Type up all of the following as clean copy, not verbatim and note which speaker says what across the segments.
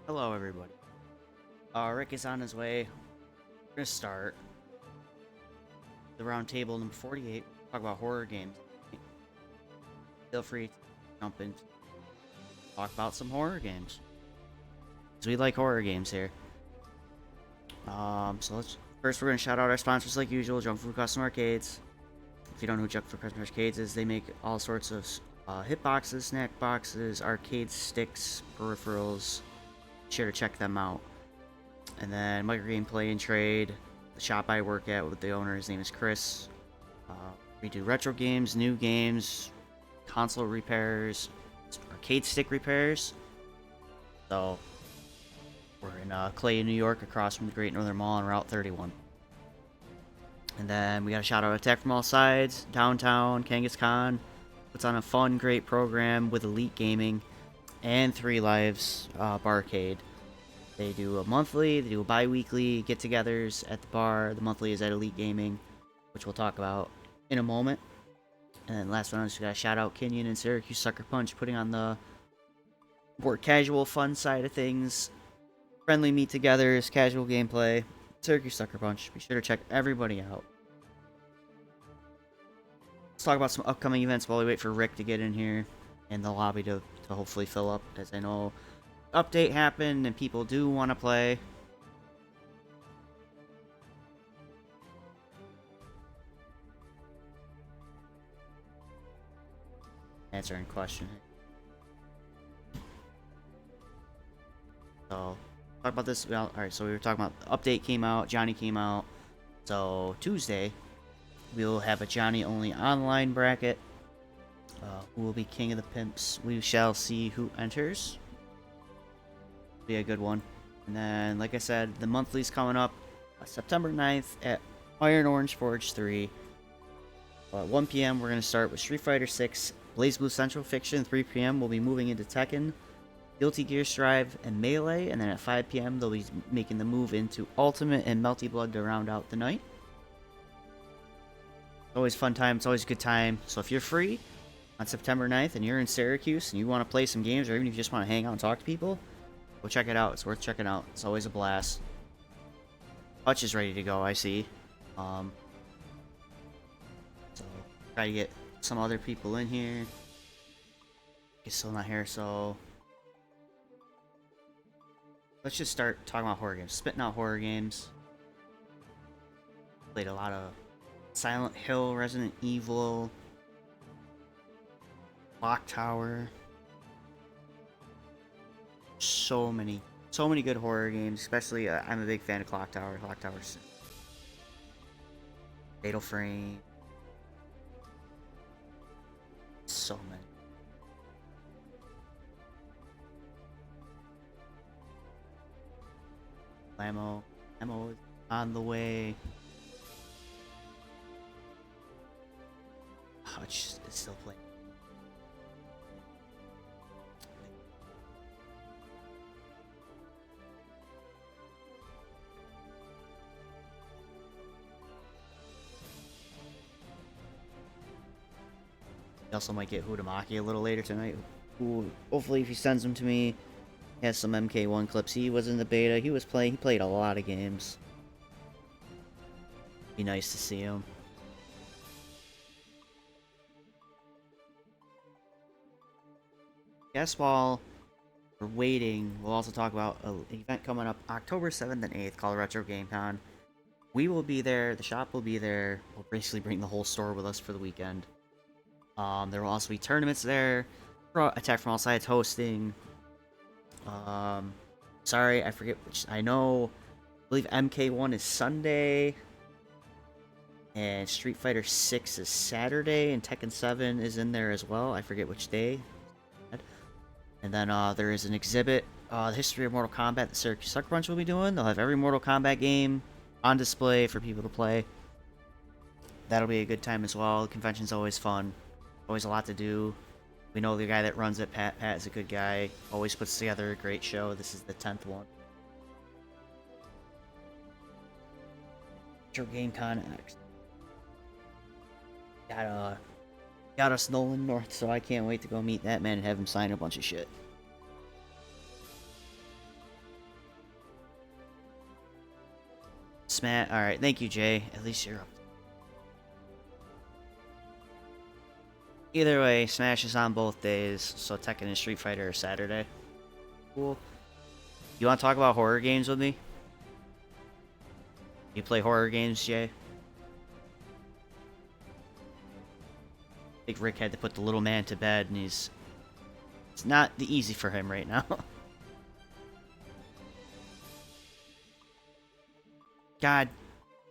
Speaker 1: Hello, everybody. Rick is on his way. We're gonna start the round table number 48. Talk about horror games. Feel free to jump in, talk about some horror games. Cause we like horror games here. So let's first we're gonna shout out our sponsors like usual. Junk Food Custom Arcades. If you don't know who Junk Food Custom Arcades is, they make all sorts of hit boxes, snack boxes, arcade sticks, peripherals. Be sure to check them out. And then Microgame Play and Trade, the shop I work at with the owner. His name is Chris. Uh, we do retro games, new games, console repairs, arcade stick repairs. So we're in Clay, New York, across from the Great Northern Mall on Route 31. And then we got a shout out Attack from All Sides, Downtown, Kangaskhan. Puts on a fun, great program with Elite Gaming and Three Lives Barcade. They do a monthly, they do a bi-weekly get-togethers at the bar. The monthly is at Elite Gaming, which we'll talk about in a moment. And then last one, I just got to shout out Kenyon and Syracuse Sucker Punch, putting on the more casual, fun side of things. Friendly meet-togethers, casual gameplay. Syracuse Sucker Punch. Be sure to check everybody out. Let's talk about some upcoming events while we wait for Rick to get in here and the lobby to hopefully fill up, as I know update happened and people do want to play. Answering question. So talk about this. Well, all right. So we were talking about the update came out. Johnny came out. So Tuesday we'll have a Johnny only online bracket. Who will be king of the pimps? We shall see who enters. Be a good one. And then, like I said, the monthly's coming up September 9th at Iron Orange Forge 3. At 1 p.m. we're going to start with Street Fighter 6, BlazBlue Central Fiction. 3 p.m. we'll be moving into Tekken, Guilty Gear Strive, and Melee. And then at 5 p.m. they'll be making the move into Ultimate and Melty Blood to round out the night. Always fun time. It's always a good time. So if you're free on September 9th and you're in Syracuse and you want to play some games, or even if you just want to hang out and talk to people, go check it out. It's worth checking out. It's always a blast. Hutch is ready to go, I see. So try to get some other people in here. He's still not here, so let's just start talking about horror games. Spitting out horror games. Played a lot of Silent Hill, Resident Evil, Clock Tower. So many good horror games. Especially, I'm a big fan of Clock Tower. Clock Tower's Fatal Frame. So many. Ammo is on the way. Hutch is still playing. He also might get Hudamaki a little later tonight. Who, hopefully, if he sends them to me, he has some MK1 clips. He was in the beta. He played a lot of games. Be nice to see him. Guess while we're waiting, we'll also talk about an event coming up October 7th and 8th called Retro Game Con. We will be there. The shop will be there. We'll basically bring the whole store with us for the weekend. There will also be tournaments there. Attack from All Sides hosting. Sorry, I forget which. I believe MK1 is Sunday. And Street Fighter 6 is Saturday. And Tekken 7 is in there as well. I forget which day. And then there is an exhibit. The history of Mortal Kombat that Syracuse Sucker Punch will be doing. They'll have every Mortal Kombat game on display for people to play. That'll be a good time as well. The convention's always fun. Always a lot to do. We know the guy that runs it, Pat. Pat is a good guy. Always puts together a great show. This is the 10th one. Retro Game Con X. Got us Nolan North, so I can't wait to go meet that man and have him sign a bunch of shit. Smash. All right, thank you, Jay. At least you're up. Either way, Smash is on both days, so Tekken and Street Fighter are Saturday. Cool. You want to talk about horror games with me? You play horror games, Jay? I think Rick had to put the little man to bed, and it's not the easy for him right now. God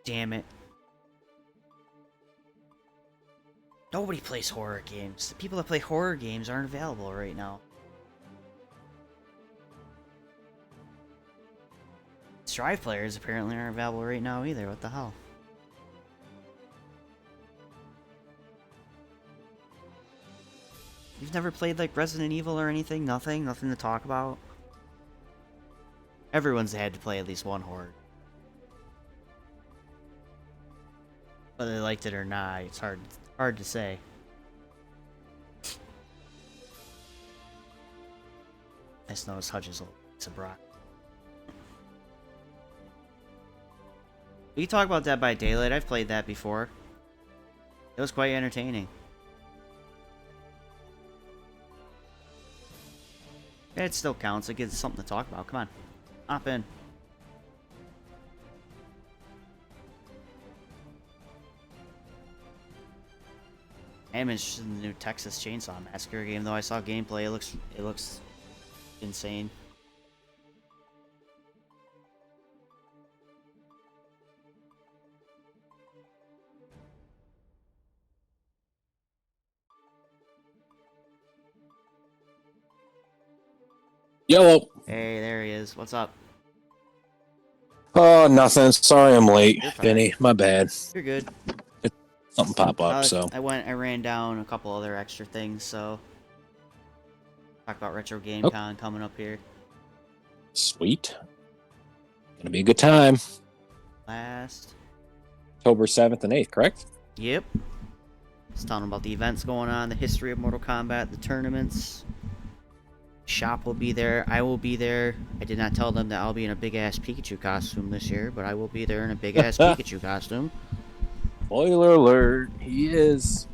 Speaker 1: damn it. Nobody plays horror games. The people that play horror games aren't available right now. Strive players apparently aren't available right now either. What the hell? You've never played like Resident Evil or anything? Nothing? Nothing to talk about? Everyone's had to play at least one horror. Whether they liked it or not, it's hard to say. I just noticed Hutch's old piece of Brock. We can talk about Dead by Daylight. I've played that before. It was quite entertaining. It still counts. It gives something to talk about. Come on. Hop in. I am interested in the new Texas Chainsaw Massacre game, though. I saw gameplay. It looks insane.
Speaker 2: Yellow.
Speaker 1: Hey, there he is. What's up?
Speaker 2: Oh, nothing. Sorry I'm late,
Speaker 1: You're fine.
Speaker 2: Vinny. My bad.
Speaker 1: You're good.
Speaker 2: Something pop up, so.
Speaker 1: I ran down a couple other extra things, so talk about Retro Game Con coming up here.
Speaker 2: Sweet. Gonna be a good time.
Speaker 1: Last.
Speaker 2: October 7th and 8th, correct?
Speaker 1: Yep. Just telling them about the events going on, the history of Mortal Kombat, the tournaments. Shop will be there. I will be there. I did not tell them that I'll be in a big-ass Pikachu costume this year, but I will be there in a big-ass Pikachu costume.
Speaker 2: Spoiler alert, he is.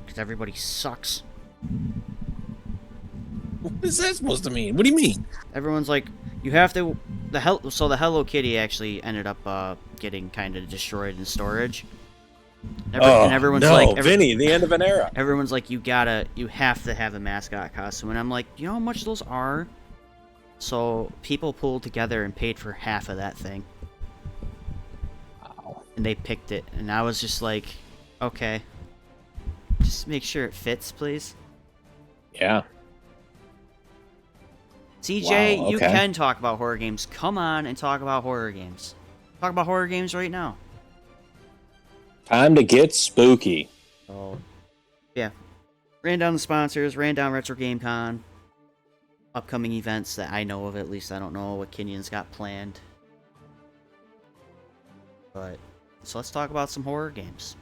Speaker 1: Because everybody sucks.
Speaker 2: What is that supposed to mean? What do you mean?
Speaker 1: Everyone's like, you have to... So the Hello Kitty actually ended up getting kind of destroyed in storage. And everyone's like...
Speaker 2: Vinny, the end of an era.
Speaker 1: Everyone's like, you have to have a mascot costume. And I'm like, you know how much those are? So people pulled together and paid for half of that thing.
Speaker 2: Wow.
Speaker 1: And they picked it. And I was just like, okay. Just make sure it fits, please.
Speaker 2: Yeah.
Speaker 1: CJ,
Speaker 2: Wow, okay.
Speaker 1: You can talk about horror games. Come on and talk about horror games. Talk about horror games right now.
Speaker 2: Time to get spooky.
Speaker 1: So, yeah. Ran down the sponsors, ran down Retro Game Con. Upcoming events that I know of, at least. I don't know what Kenyon's got planned. But, so let's talk about some horror games.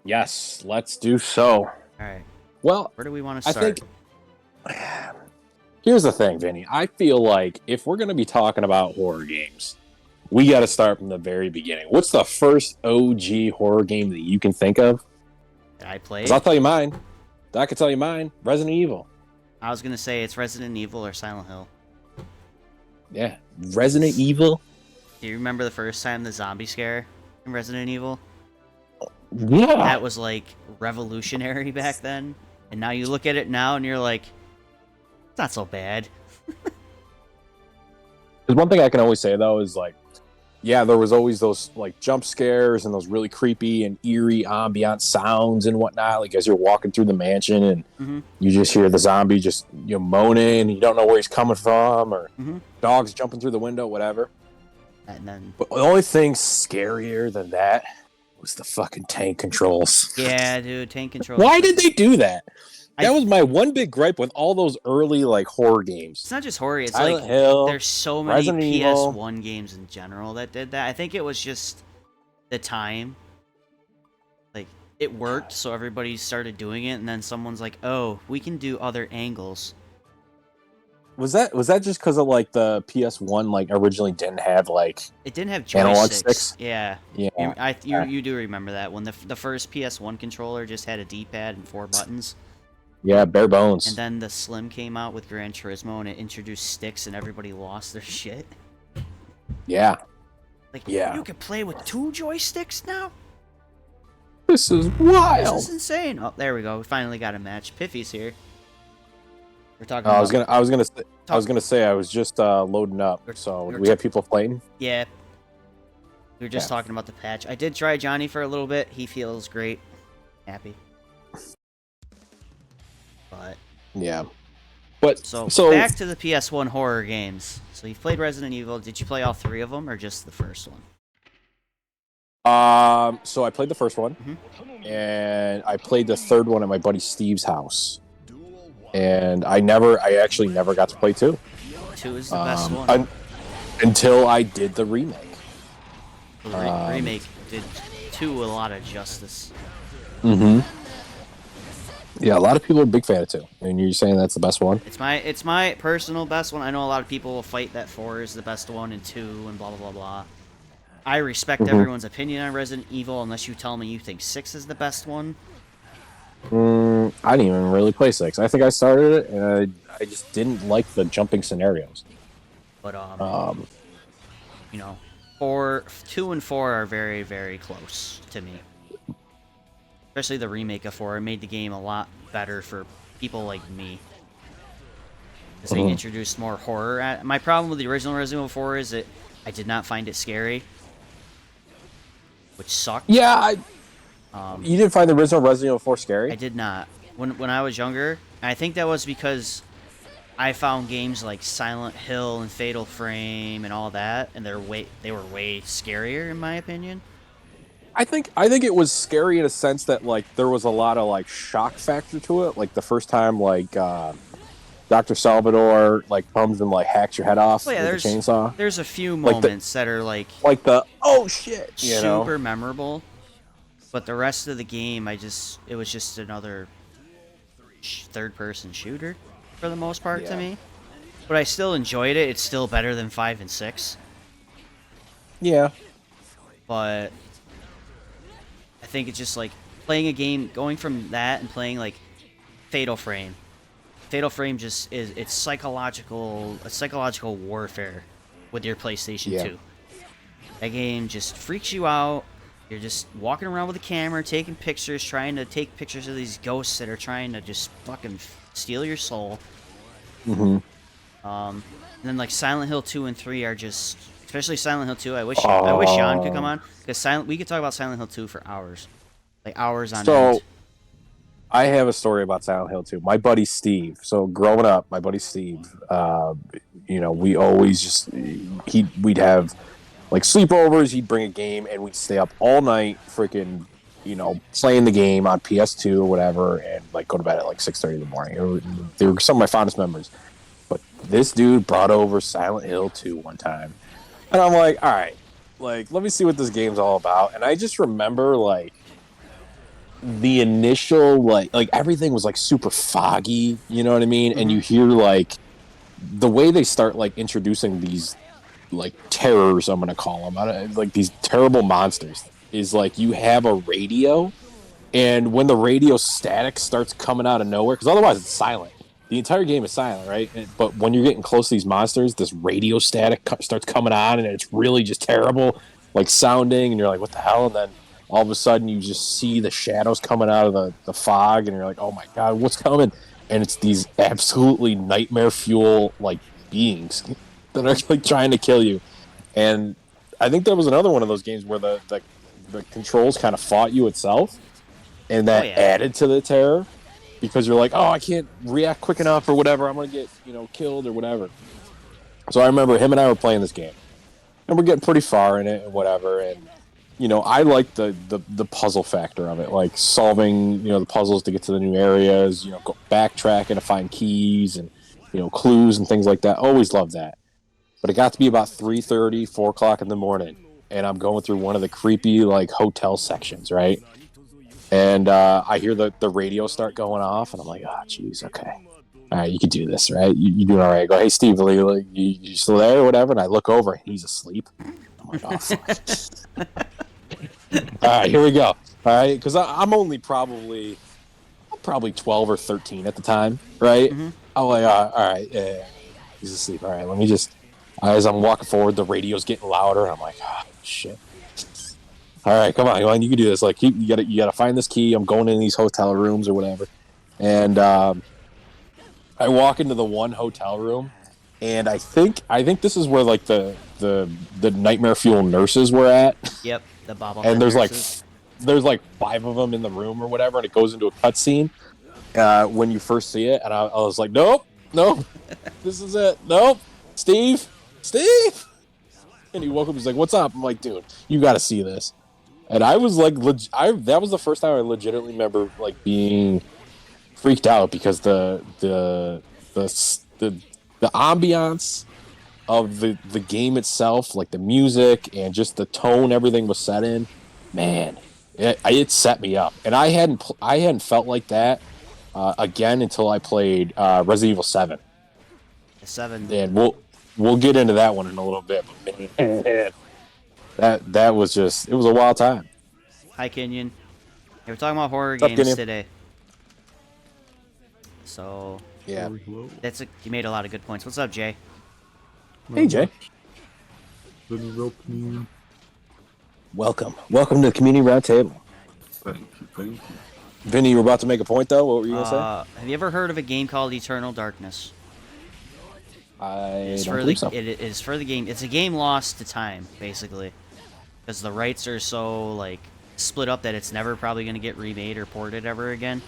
Speaker 2: Yes, let's do so.
Speaker 1: Alright.
Speaker 2: Well,
Speaker 1: Where do we want to start?
Speaker 2: I think... Here's the thing, Vinny. I feel like if we're going to be talking about horror games, we got to start from the very beginning. What's the first OG horror game that you can think of?
Speaker 1: That I played?
Speaker 2: 'Cause I'll tell you mine. I can tell you mine. Resident Evil.
Speaker 1: I was going to say it's Resident Evil or Silent Hill.
Speaker 2: Yeah. Resident Evil?
Speaker 1: Do you remember the first time the zombie scare in Resident Evil?
Speaker 2: Yeah.
Speaker 1: That was, like, revolutionary back then. And now you look at it now and you're like, it's not so bad.
Speaker 2: Because one thing I can always say, though, is, like, yeah, there was always those, like, jump scares and those really creepy and eerie ambient sounds and whatnot. Like, as you're walking through the mansion and you just hear the zombie just, moaning, and you don't know where he's coming from, or dogs jumping through the window, whatever.
Speaker 1: And then...
Speaker 2: But the only thing scarier than that was the fucking tank controls.
Speaker 1: Yeah, dude, tank controls.
Speaker 2: Why did they do that? That was my one big gripe with all those early, like, horror games.
Speaker 1: It's not just horror, it's
Speaker 2: Silent
Speaker 1: like,
Speaker 2: Hill,
Speaker 1: there's so many
Speaker 2: Resident Evil.
Speaker 1: PS1 games in general that did that. I think it was just the time. Like, it worked, so everybody started doing it, and then someone's like, oh, we can do other angles.
Speaker 2: Was that just because of like the PS1 like originally didn't have like
Speaker 1: It didn't have
Speaker 2: analog
Speaker 1: joysticks.
Speaker 2: sticks?
Speaker 1: Yeah.
Speaker 2: Yeah.
Speaker 1: You do remember that when the first PS1 controller just had a D-pad and 4 buttons.
Speaker 2: Yeah, bare
Speaker 1: And
Speaker 2: bones.
Speaker 1: then the Slim came out with Gran Turismo and it introduced sticks and everybody lost their shit.
Speaker 2: Yeah.
Speaker 1: Like,
Speaker 2: Yeah.
Speaker 1: you can play with 2 joysticks now?
Speaker 2: This is wild.
Speaker 1: This is insane. Oh, there we go. We finally got a match. Piffy's here. We're talking
Speaker 2: I
Speaker 1: about...
Speaker 2: was gonna say I was just loading up. So do we have people playing?
Speaker 1: Yeah. We were just talking about the patch. I did try Johnny for a little bit. He feels great. Happy. But...
Speaker 2: Yeah. But
Speaker 1: So back to the PS1 horror games. So you've played Resident Evil. Did you play all 3 of them or just the first one?
Speaker 2: So I played the first one, and I played the third one at my buddy Steve's house, and I actually never got to play 2.
Speaker 1: 2 is the best one.
Speaker 2: Until I did the remake.
Speaker 1: The remake did 2 a lot of justice.
Speaker 2: Mm-hmm. Yeah, a lot of people are a big fan of 2, and you're saying that's the best one.
Speaker 1: It's my personal best one. I know a lot of people will fight that 4 is the best one and 2 and blah blah blah blah. I respect everyone's opinion on Resident Evil unless you tell me you think 6 is the best one.
Speaker 2: I didn't even really play 6. I think I started it, and I just didn't like the jumping scenarios.
Speaker 1: But you know, 2 and 4 are very very close to me. Especially the remake of 4. It made the game a lot better for people like me. Because they introduced more horror. My problem with the original Resident Evil 4 is that I did not find it scary. Which sucked.
Speaker 2: Yeah, you didn't find the original Resident Evil 4 scary?
Speaker 1: I did not. When I was younger, I think that was because I found games like Silent Hill and Fatal Frame and all that, and they were way scarier in my opinion.
Speaker 2: I think it was scary in a sense that like there was a lot of like shock factor to it. Like the first time like Dr. Salvador like comes and like hacks your head off with the chainsaw.
Speaker 1: There's a few moments that are like
Speaker 2: the oh shit,
Speaker 1: super memorable. But the rest of the game, it was just another third-person shooter for the most part to me. But I still enjoyed it. It's still better than 5 and 6.
Speaker 2: Yeah.
Speaker 1: But I think it's just like playing a game, going from that and playing like Fatal Frame. Fatal Frame just it's psychological warfare with your PlayStation 2. That game just freaks you out. You're just walking around with a camera, taking pictures, trying to take pictures of these ghosts that are trying to just fucking steal your soul. And then like Silent Hill 2 and 3 are just, especially Silent Hill 2. I wish Sean could come on because we could talk about Silent Hill 2 for hours, like hours on end.
Speaker 2: I have a story about Silent Hill 2. My buddy Steve. So growing up, my buddy Steve, we always we'd have like sleepovers. He'd bring a game, and we'd stay up all night, freaking, playing the game on PS2 or whatever, and like go to bed at like 6:30 in the morning. They were some of my fondest memories. But this dude brought over Silent Hill 2 one time, and I'm like, all right, like let me see what this game's all about. And I just remember like the initial like everything was like super foggy, you know what I mean? And you hear like the way they start like introducing these like terrors, I'm gonna call them, like these terrible monsters, is like you have a radio, and when the radio static starts coming out of nowhere, because otherwise it's silent, the entire game is silent, right? But when you're getting close to these monsters, this radio static starts coming on, and it's really just terrible like sounding, and you're like, what the hell? And then all of a sudden you just see the shadows coming out of the fog, and you're like, oh my god, what's coming? And it's these absolutely nightmare fuel like beings that are like trying to kill you. And I think there was another one of those games where the controls kind of fought you itself, and that added to the terror, because you're like, oh, I can't react quick enough or whatever, I'm gonna get killed or whatever. So I remember him and I were playing this game, and we're getting pretty far in it and whatever, and I like the puzzle factor of it, like solving, the puzzles to get to the new areas, go backtracking to find keys and, clues and things like that. Always loved that. But it got to be about 3:30, 4 o'clock in the morning, and I'm going through one of the creepy, like, hotel sections, right? And I hear the radio start going off, and I'm like, oh, jeez, okay. all right, you can do this, right? You doing all right? I go, hey, Steve, you still there or whatever? And I look over, and he's asleep. I'm like, oh, fuck. All right, here we go. All right, because I'm only probably 12 or 13 at the time, right?
Speaker 1: Mm-hmm.
Speaker 2: I'm like, all right, yeah, he's asleep. All right, let me just. As I'm walking forward, the radio's getting louder. I'm like, oh, shit. All right, come on, you can do this. Like, you gotta find this key. I'm going in these hotel rooms or whatever, and I walk into the one hotel room, and I think this is where like the Nightmare Fuel nurses were at.
Speaker 1: Yep, the bobblehead
Speaker 2: And
Speaker 1: nurses.
Speaker 2: there's like 5 of them in the room or whatever, and it goes into a cutscene when you first see it, and I was like, nope, this is it, nope, Steve, and he woke up. He's like, what's up? I'm like, dude, you got to see this. And I was like, that was the first time I legitimately remember like being freaked out because the ambiance of the game itself, like the music and just the tone everything was set in, man, it set me up. And I hadn't felt like that again until I played Resident Evil 7.
Speaker 1: The 7.
Speaker 2: And we'll get into that one in a little bit. But man, that was just, it was a wild time.
Speaker 1: Hi, Kenyon. Hey, we're talking about horror
Speaker 2: What's up,
Speaker 1: games
Speaker 2: Kenyon?
Speaker 1: today. So
Speaker 2: Yeah.
Speaker 1: you made a lot of good points. What's up, Jay?
Speaker 2: Hey, Jay. Welcome to the Community Roundtable.
Speaker 3: Thank you.
Speaker 2: Vinny, you were about to make a point, though. What were you going to say?
Speaker 1: Have you ever heard of a game called Eternal Darkness?
Speaker 2: I
Speaker 1: It's
Speaker 2: don't
Speaker 1: for
Speaker 2: believe so.
Speaker 1: It is for the game. It's a game lost to time, basically, because the rights are so like split up that it's never probably going to get remade or ported ever again.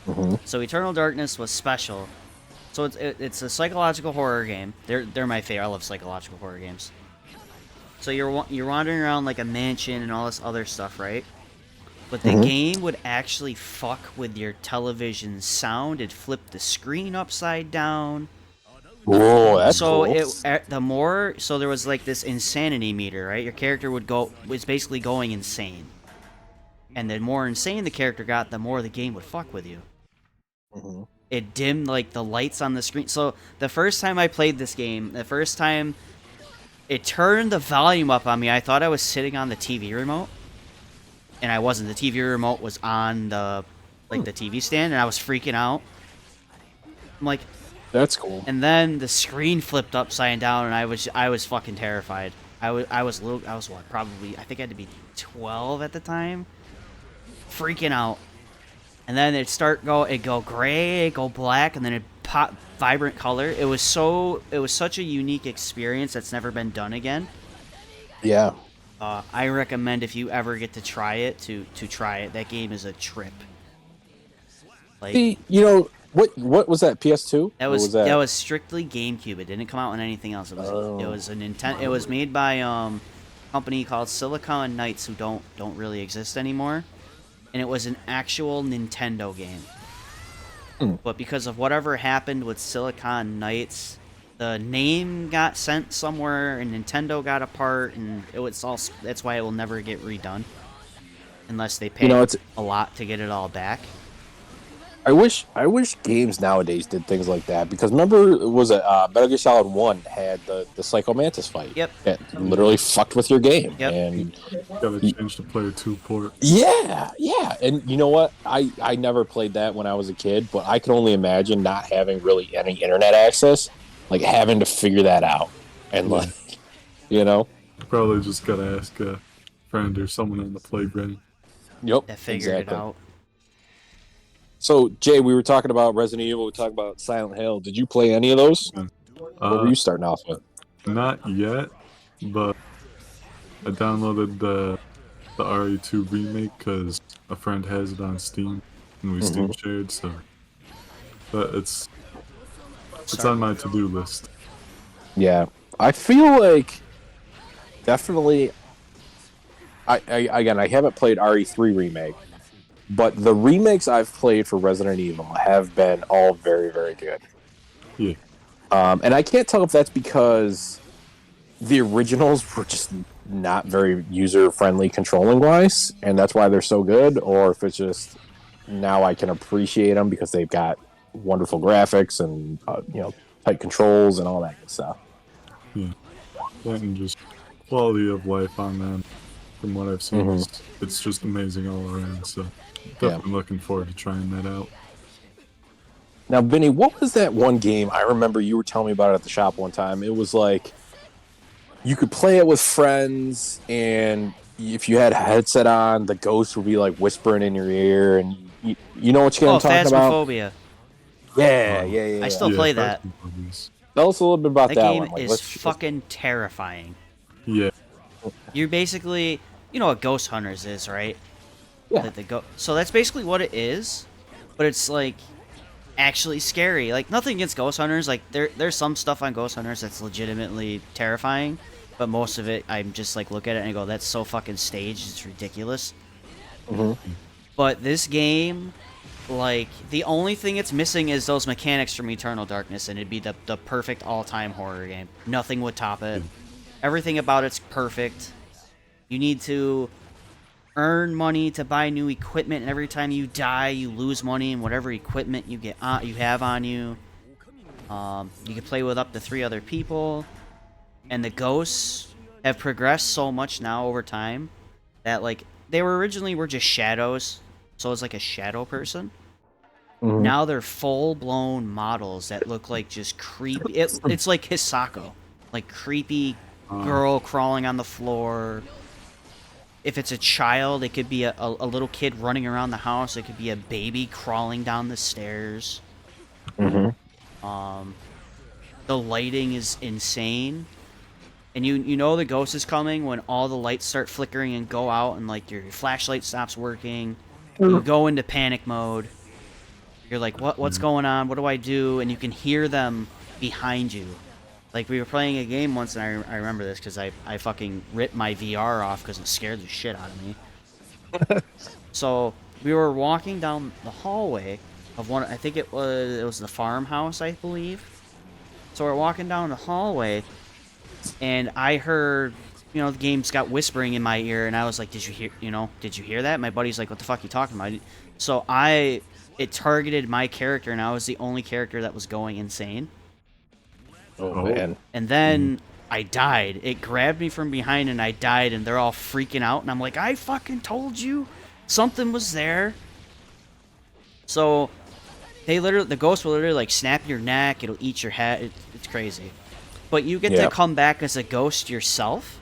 Speaker 2: Mm-hmm.
Speaker 1: So Eternal Darkness was special. So it's a psychological horror game. They're my favorite. I love psychological horror games. So you're wandering around like a mansion and all this other stuff, right? But the game would actually fuck with your television sound. It'd flip the screen upside down.
Speaker 2: Whoa, that's
Speaker 1: So
Speaker 2: cool.
Speaker 1: so there was like this insanity meter, right? Your character was basically going insane. And the more insane the character got, the more the game would fuck with you.
Speaker 2: Mm-hmm.
Speaker 1: It dimmed like the lights on the screen. So the first time I played this game, the first time it turned the volume up on me, I thought I was sitting on the TV remote. And I wasn't. The TV remote was on the the TV stand, and I was freaking out. I'm like,
Speaker 2: That's cool.
Speaker 1: and then the screen flipped upside down, and I was fucking terrified. I was what, probably, I think I had to be 12 at the time, freaking out. And then it'd go gray, it'd go black, and then it pop vibrant color. It was such a unique experience that's never been done again.
Speaker 2: Yeah.
Speaker 1: I recommend if you ever get to try it to try it. That game is a trip. Like
Speaker 2: See, what was that? PS2?
Speaker 1: that
Speaker 2: Or
Speaker 1: was
Speaker 2: that?
Speaker 1: that was strictly GameCube. It didn't come out on anything else. It was a Nintendo. It was made by a company called Silicon Knights, who don't really exist anymore. And it was an actual Nintendo game. But because of whatever happened with Silicon Knights, the name got sent somewhere, and Nintendo got a part, and that's why it will never get redone unless they pay a lot to get it all back.
Speaker 2: I wish games nowadays did things like that, because remember, was it Metal Gear Solid 1 had the Psycho Mantis fight?
Speaker 1: Yep.
Speaker 2: That literally fucked with your game.
Speaker 1: Yep.
Speaker 2: And
Speaker 3: Gotta change the player 2 port.
Speaker 2: yeah. And you know what? I never played that when I was a kid, but I can only imagine not having really any internet access, like having to figure that out. And like,
Speaker 3: Probably just gotta ask a friend or someone on the playground.
Speaker 2: Yep.
Speaker 1: That figured it out.
Speaker 2: So, Jay, we were talking about Resident Evil, we were talking about Silent Hill. Did you play any of those? What were you starting off with?
Speaker 3: Not yet, but I downloaded the RE2 remake because a friend has it on Steam, and we Steam shared, so... But it's on my to-do list.
Speaker 2: Yeah. I feel like definitely... I haven't played RE3 remake, but the remakes I've played for Resident Evil have been all very, very good.
Speaker 3: Yeah.
Speaker 2: And I can't tell if that's because the originals were just not very user-friendly controlling-wise, and that's why they're so good, or if it's just now I can appreciate them because they've got wonderful graphics and tight controls and all that good stuff.
Speaker 3: Yeah. That and just quality of life on them, from what I've seen, it's just amazing all around. So definitely looking forward to trying that out.
Speaker 2: Now, Vinny, what was that one game I remember you were telling me about it at the shop one time? It was like you could play it with friends, and if you had a headset on, the ghost would be like whispering in your ear, and you know what game I'm talking about?
Speaker 1: Phasmophobia.
Speaker 2: Yeah.
Speaker 1: I still play that.
Speaker 2: Tell us a little bit about that
Speaker 1: game
Speaker 2: one. Like,
Speaker 1: is fucking terrifying.
Speaker 3: Yeah.
Speaker 1: You're basically, you know what Ghost Hunters is, right?
Speaker 2: Yeah.
Speaker 1: So that's basically what it is, but it's like actually scary. Like, nothing against Ghost Hunters. Like, there's some stuff on Ghost Hunters that's legitimately terrifying, but most of it, I'm just like look at it and I go, that's so fucking staged. It's ridiculous. But this game, like, the only thing it's missing is those mechanics from Eternal Darkness, and it'd be the perfect all-time horror game. Nothing would top it. Everything about it's perfect. You need to earn money to buy new equipment, and every time you die, you lose money in whatever equipment you have on you. You can play with up to 3 other people, and the ghosts have progressed so much now over time that, like, they were originally just shadows, so it's like a shadow person. Now they're full-blown models that look like just creepy. It's like Hisako, like creepy girl crawling on the floor. If it's a child, it could be a little kid running around the house. It could be a baby crawling down the stairs. The lighting is insane. And you know the ghost is coming when all the lights start flickering and go out, and like your flashlight stops working. You go into panic mode. You're like, what's going on? What do I do? And you can hear them behind you. Like, we were playing a game once, and I remember this because I fucking ripped my VR off because it scared the shit out of me. So we were walking down the hallway of one. I think it was the farmhouse, I believe. So we're walking down the hallway, and I heard, the game's got whispering in my ear, and I was like, did you hear that? My buddy's like, what the fuck are you talking about? So it targeted my character, and I was the only character that was going insane.
Speaker 2: Oh, man.
Speaker 1: And then I died. It grabbed me from behind, and I died, and they're all freaking out, and I'm like, I fucking told you something was there. So the ghost will literally like snap your neck, it'll eat your head. It's crazy. But you get to come back as a ghost yourself.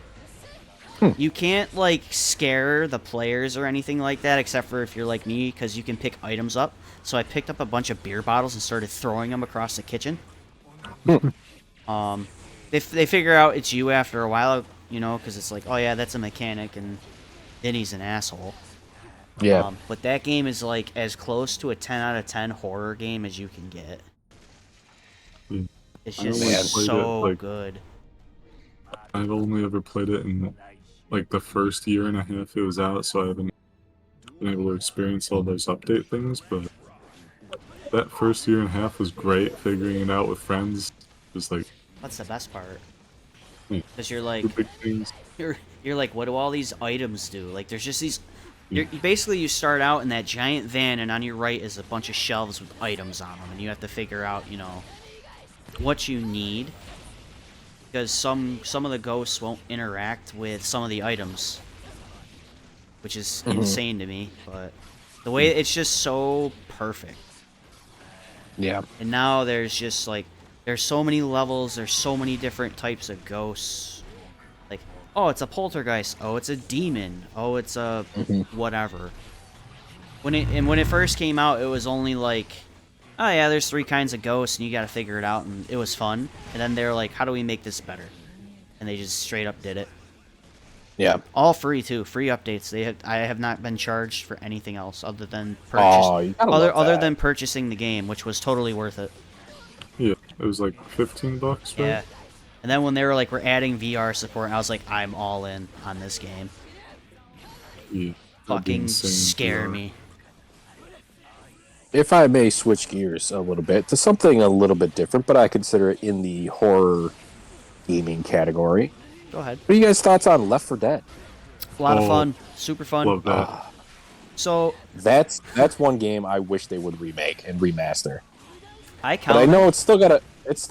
Speaker 1: You can't like scare the players or anything like that, except for if you're like me, because you can pick items up. So I picked up a bunch of beer bottles and started throwing them across the kitchen. They figure out it's you after a while, because it's like, oh yeah, that's a mechanic, and then he's an asshole.
Speaker 2: Yeah.
Speaker 1: But that game is like as close to a 10 out of 10 horror game as you can get. It's just so good.
Speaker 3: I've only ever played it in like the first year and a half it was out, so I haven't been able to experience all those update things, but that first year and a half was great, figuring it out with friends. Just like,
Speaker 1: that's the best part.
Speaker 3: Yeah.
Speaker 1: Because you're like, you're like, what do all these items do? Like, there's just these. Basically, you start out in that giant van, and on your right is a bunch of shelves with items on them, and you have to figure out, what you need. Because some of the ghosts won't interact with some of the items, which is insane to me. But the way it's just so perfect.
Speaker 2: Yeah.
Speaker 1: And now there's just like, there's so many levels, there's so many different types of ghosts. Like, oh, it's a poltergeist. Oh, it's a demon. Oh, it's a whatever. When it first came out, it was only like, oh yeah, there's 3 kinds of ghosts, and you got to figure it out, and it was fun. And then they're like, how do we make this better? And they just straight up did it.
Speaker 2: Yeah.
Speaker 1: All free too, free updates. I have not been charged for anything else other than purchasing the game, which was totally worth it.
Speaker 3: Yeah, it was like $15, right?
Speaker 1: Yeah. And then when they were like, we're adding VR support, I was like, I'm all in on this game.
Speaker 3: Yeah.
Speaker 1: Fucking scare me.
Speaker 2: If I may switch gears a little bit to something a little bit different, but I consider it in the horror gaming category.
Speaker 1: Go ahead.
Speaker 2: What are you guys' thoughts on Left 4 Dead?
Speaker 1: A lot of fun. Super fun.
Speaker 3: Love that.
Speaker 1: So
Speaker 2: that's one game I wish they would remake and remaster.
Speaker 1: I
Speaker 2: But I
Speaker 1: count.
Speaker 2: know it's still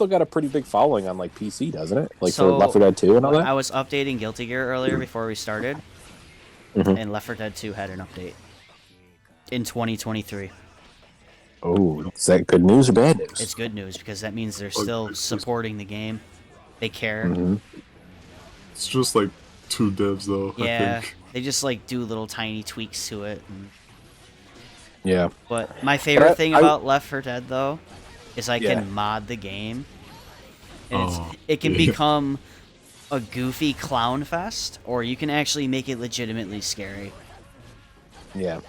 Speaker 2: got a pretty big following on like PC, doesn't it? Like
Speaker 1: So,
Speaker 2: for Left 4 Dead 2 and all
Speaker 1: I
Speaker 2: that.
Speaker 1: was updating Guilty Gear earlier before we started,
Speaker 2: Mhm.
Speaker 1: and Left 4 Dead 2 had an update in 2023.
Speaker 2: Oh, is that good news or bad news?
Speaker 1: It's good news because that means they're
Speaker 3: Oh,
Speaker 1: still
Speaker 3: it's just-
Speaker 1: supporting the game. They care.
Speaker 2: Mhm.
Speaker 3: It's just like 2 devs though. I
Speaker 1: Yeah,
Speaker 3: think.
Speaker 1: they just like do little tiny tweaks to it.
Speaker 2: Yeah.
Speaker 1: But my favorite thing
Speaker 2: I-
Speaker 1: about Left 4 Dead though is I
Speaker 2: Yeah.
Speaker 1: can mod the game, and
Speaker 3: Oh,
Speaker 1: it can
Speaker 3: yeah.
Speaker 1: become a goofy clown fest, or you can actually make it legitimately scary.
Speaker 2: Yeah.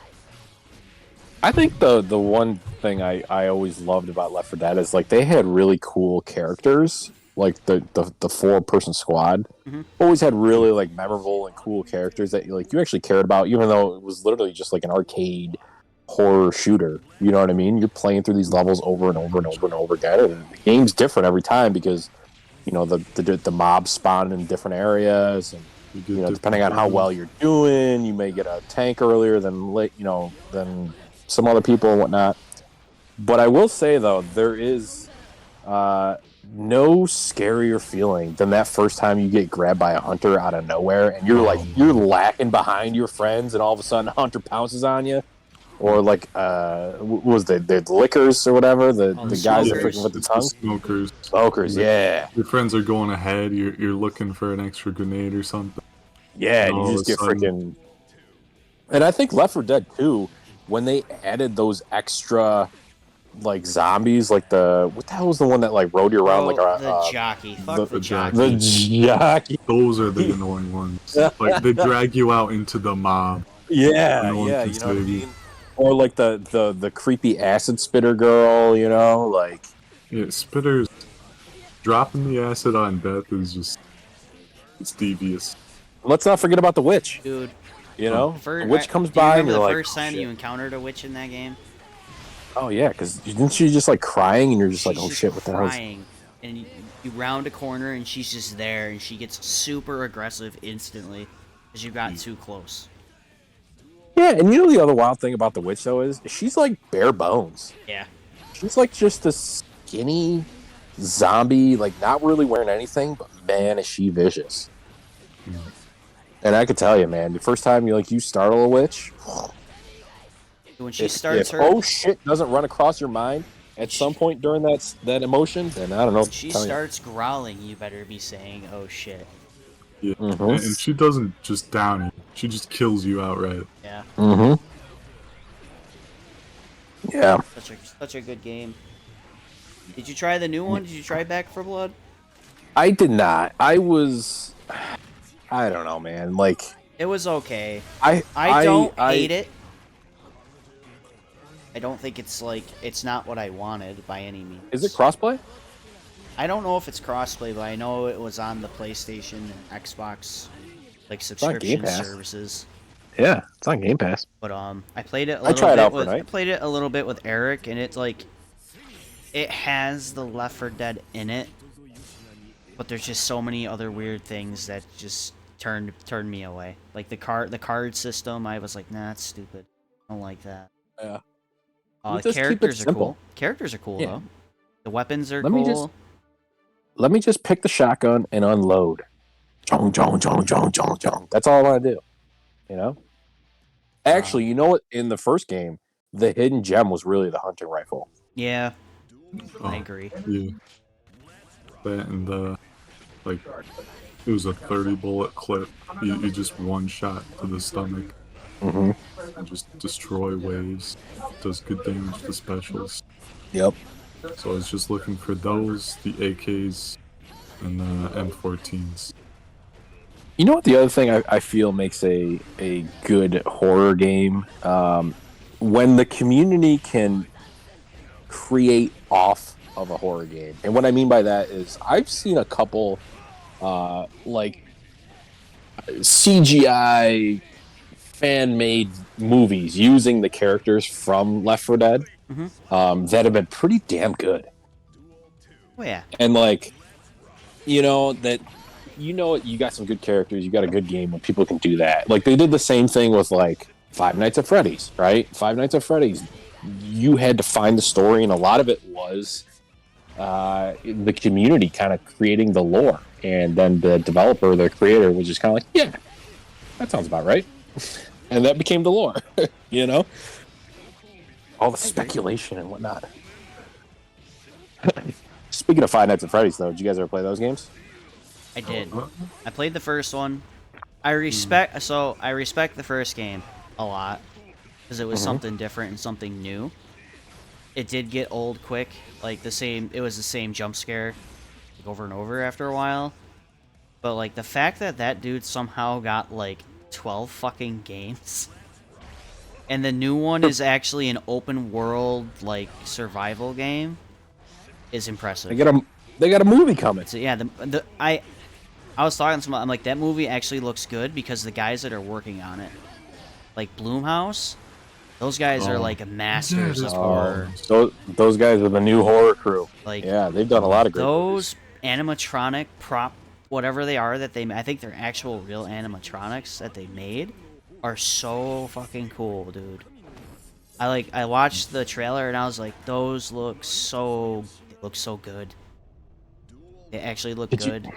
Speaker 2: I think the one thing I always loved about Left 4 Dead is like they had really cool characters. Like the 4-person squad
Speaker 1: Mhm.
Speaker 2: always had really like memorable and cool characters that like you actually cared about, even though it was literally just like an arcade horror shooter. You know what I mean? You're playing through these levels over and over and over and over again, and the game's different every time because you know the mobs spawn in different areas, and
Speaker 3: You get
Speaker 2: you know
Speaker 3: different
Speaker 2: depending on how
Speaker 3: weapons.
Speaker 2: well you're doing, you may get a tank earlier than than some other people and whatnot. But I will say though, there is no scarier feeling than that first time you get grabbed by a hunter out of nowhere, and you're like you're lacking behind your friends, and all of a sudden a hunter pounces on you. Or like, what was the lickers or whatever, the
Speaker 1: Oh,
Speaker 2: the
Speaker 1: the
Speaker 2: guys that
Speaker 1: smokers.
Speaker 2: freaking with the
Speaker 3: It's
Speaker 2: tongue,
Speaker 3: smokers.
Speaker 2: smokers, yeah,
Speaker 3: Your friends are going ahead. You're looking for an extra grenade or something.
Speaker 2: yeah, and
Speaker 3: all
Speaker 2: you
Speaker 3: of
Speaker 2: just
Speaker 3: a
Speaker 2: get
Speaker 3: sudden-
Speaker 2: freaking. And I think Left 4 Dead 2, when they added those extra like zombies, like what the hell was the one that like rode you around like
Speaker 1: Bro,
Speaker 2: a
Speaker 1: the jockey. Fuck the,
Speaker 3: the
Speaker 1: jockey.
Speaker 2: the jockey?
Speaker 3: Those are the annoying ones. Like they drag you out into the mob.
Speaker 2: Yeah,
Speaker 3: No one
Speaker 2: yeah,
Speaker 3: can
Speaker 2: you know what I
Speaker 3: save you.
Speaker 2: mean. Or like the creepy acid spitter girl, you know, like
Speaker 3: Yeah, spitters dropping the acid on death is just it's devious.
Speaker 2: let's not forget about the witch.
Speaker 1: Dude,
Speaker 2: You know,
Speaker 1: for,
Speaker 2: the witch comes
Speaker 1: do you
Speaker 2: by and
Speaker 1: remember
Speaker 2: you're
Speaker 1: the
Speaker 2: like,
Speaker 1: first
Speaker 2: oh,
Speaker 1: time
Speaker 2: shit.
Speaker 1: you encountered a witch in that game?
Speaker 2: Oh yeah, because didn't she just like crying and you're just like,
Speaker 1: She's
Speaker 2: oh
Speaker 1: just
Speaker 2: shit, what the hell?
Speaker 1: crying, and you round a corner and she's just there, and she gets super aggressive instantly because you got too close.
Speaker 2: Yeah, and you know the other wild thing about the witch though is she's like bare bones.
Speaker 1: Yeah.
Speaker 2: She's like just a skinny zombie, like not really wearing anything, but man, is she vicious. And I could tell you, man, the first time you startle a witch,
Speaker 1: When she
Speaker 2: if
Speaker 1: starts her,
Speaker 2: oh shit doesn't run across your mind at some point during that emotion, then I don't know.
Speaker 1: when she starts growling, you better be saying, "Oh shit."
Speaker 3: Yeah.
Speaker 2: Mhm.
Speaker 3: And she doesn't just down you; she just kills you outright.
Speaker 1: Yeah.
Speaker 2: Mm-hmm. Yeah.
Speaker 1: Such a good game. Did you try the new one? Did you try Back for Blood?
Speaker 2: I did not. I don't know, man. Like
Speaker 1: It was okay.
Speaker 2: I
Speaker 1: don't hate it. I don't think it's not what I wanted by any means.
Speaker 2: Is it crossplay?
Speaker 1: I don't know if it's crossplay, but I know it was on the PlayStation and Xbox like
Speaker 2: on Game
Speaker 1: subscription
Speaker 2: Pass.
Speaker 1: services.
Speaker 2: Yeah, it's on Game Pass.
Speaker 1: But I played it.
Speaker 2: I tried it out for
Speaker 1: with,
Speaker 2: a night.
Speaker 1: I played it a little bit with Eric, and it's like it has the Left 4 Dead in it, but there's just so many other weird things that just turned me away. Like the card system, I was like, nah, that's stupid. I don't like that.
Speaker 2: Yeah.
Speaker 1: The
Speaker 2: Just keep it
Speaker 1: characters are
Speaker 2: simple.
Speaker 1: cool. Characters are cool
Speaker 2: Yeah.
Speaker 1: though. The weapons are
Speaker 2: Let me
Speaker 1: cool.
Speaker 2: Let me just pick the shotgun and unload. Jong, jong, jong, jong, jong, jong. That's all I want to do. You know? Actually, you know what? In the first game, the hidden gem was really the hunting rifle.
Speaker 1: Yeah,
Speaker 3: Oh,
Speaker 1: I agree.
Speaker 3: Yeah. That and like it was a 30 bullet clip. You just one shot to the stomach
Speaker 2: Mm-hmm.
Speaker 3: and just destroy waves. Does good damage to specials.
Speaker 2: Yep.
Speaker 3: So I was just looking for those, the AKs, and M14s.
Speaker 2: You know what? The other thing I feel makes a good horror game, when the community can create off of a horror game. And what I mean by that is I've seen a couple like CGI fan-made movies using the characters from Left 4 Dead that have been pretty damn good.
Speaker 1: Oh yeah.
Speaker 2: And like, you know that, you got some good characters, you got a good game when people can do that. Like they did the same thing with like Five Nights at Freddy's, right? Five Nights at Freddy's, you had to find the story, and a lot of it was the community kind of creating the lore, and then the developer, the creator, was just kind of like, yeah, that sounds about right, and that became the lore. You know, all the speculation and whatnot. Speaking of Five Nights at Freddy's, though, did you guys ever play those games?
Speaker 1: I did. I played the first one. I respect the first game a lot because it was something different and something new. It did get old quick, like it was the same jump scare like, over and over after a while. But like the fact that dude somehow got like 12 fucking games. And the new one is actually an open world like survival game is impressive.
Speaker 2: They got a movie coming.
Speaker 1: So yeah, I was talking to someone. I'm like, that movie actually looks good because the guys that are working on it, like Blumhouse, those guys are like masters of horror.
Speaker 2: Those guys are the new horror crew.
Speaker 1: Like,
Speaker 2: yeah, they've done a lot of great
Speaker 1: those
Speaker 2: movies.
Speaker 1: animatronic prop, whatever they are that I think they're actual real animatronics that they made, are so fucking cool, dude. I watched the trailer and I was like, those look so good. They actually look good.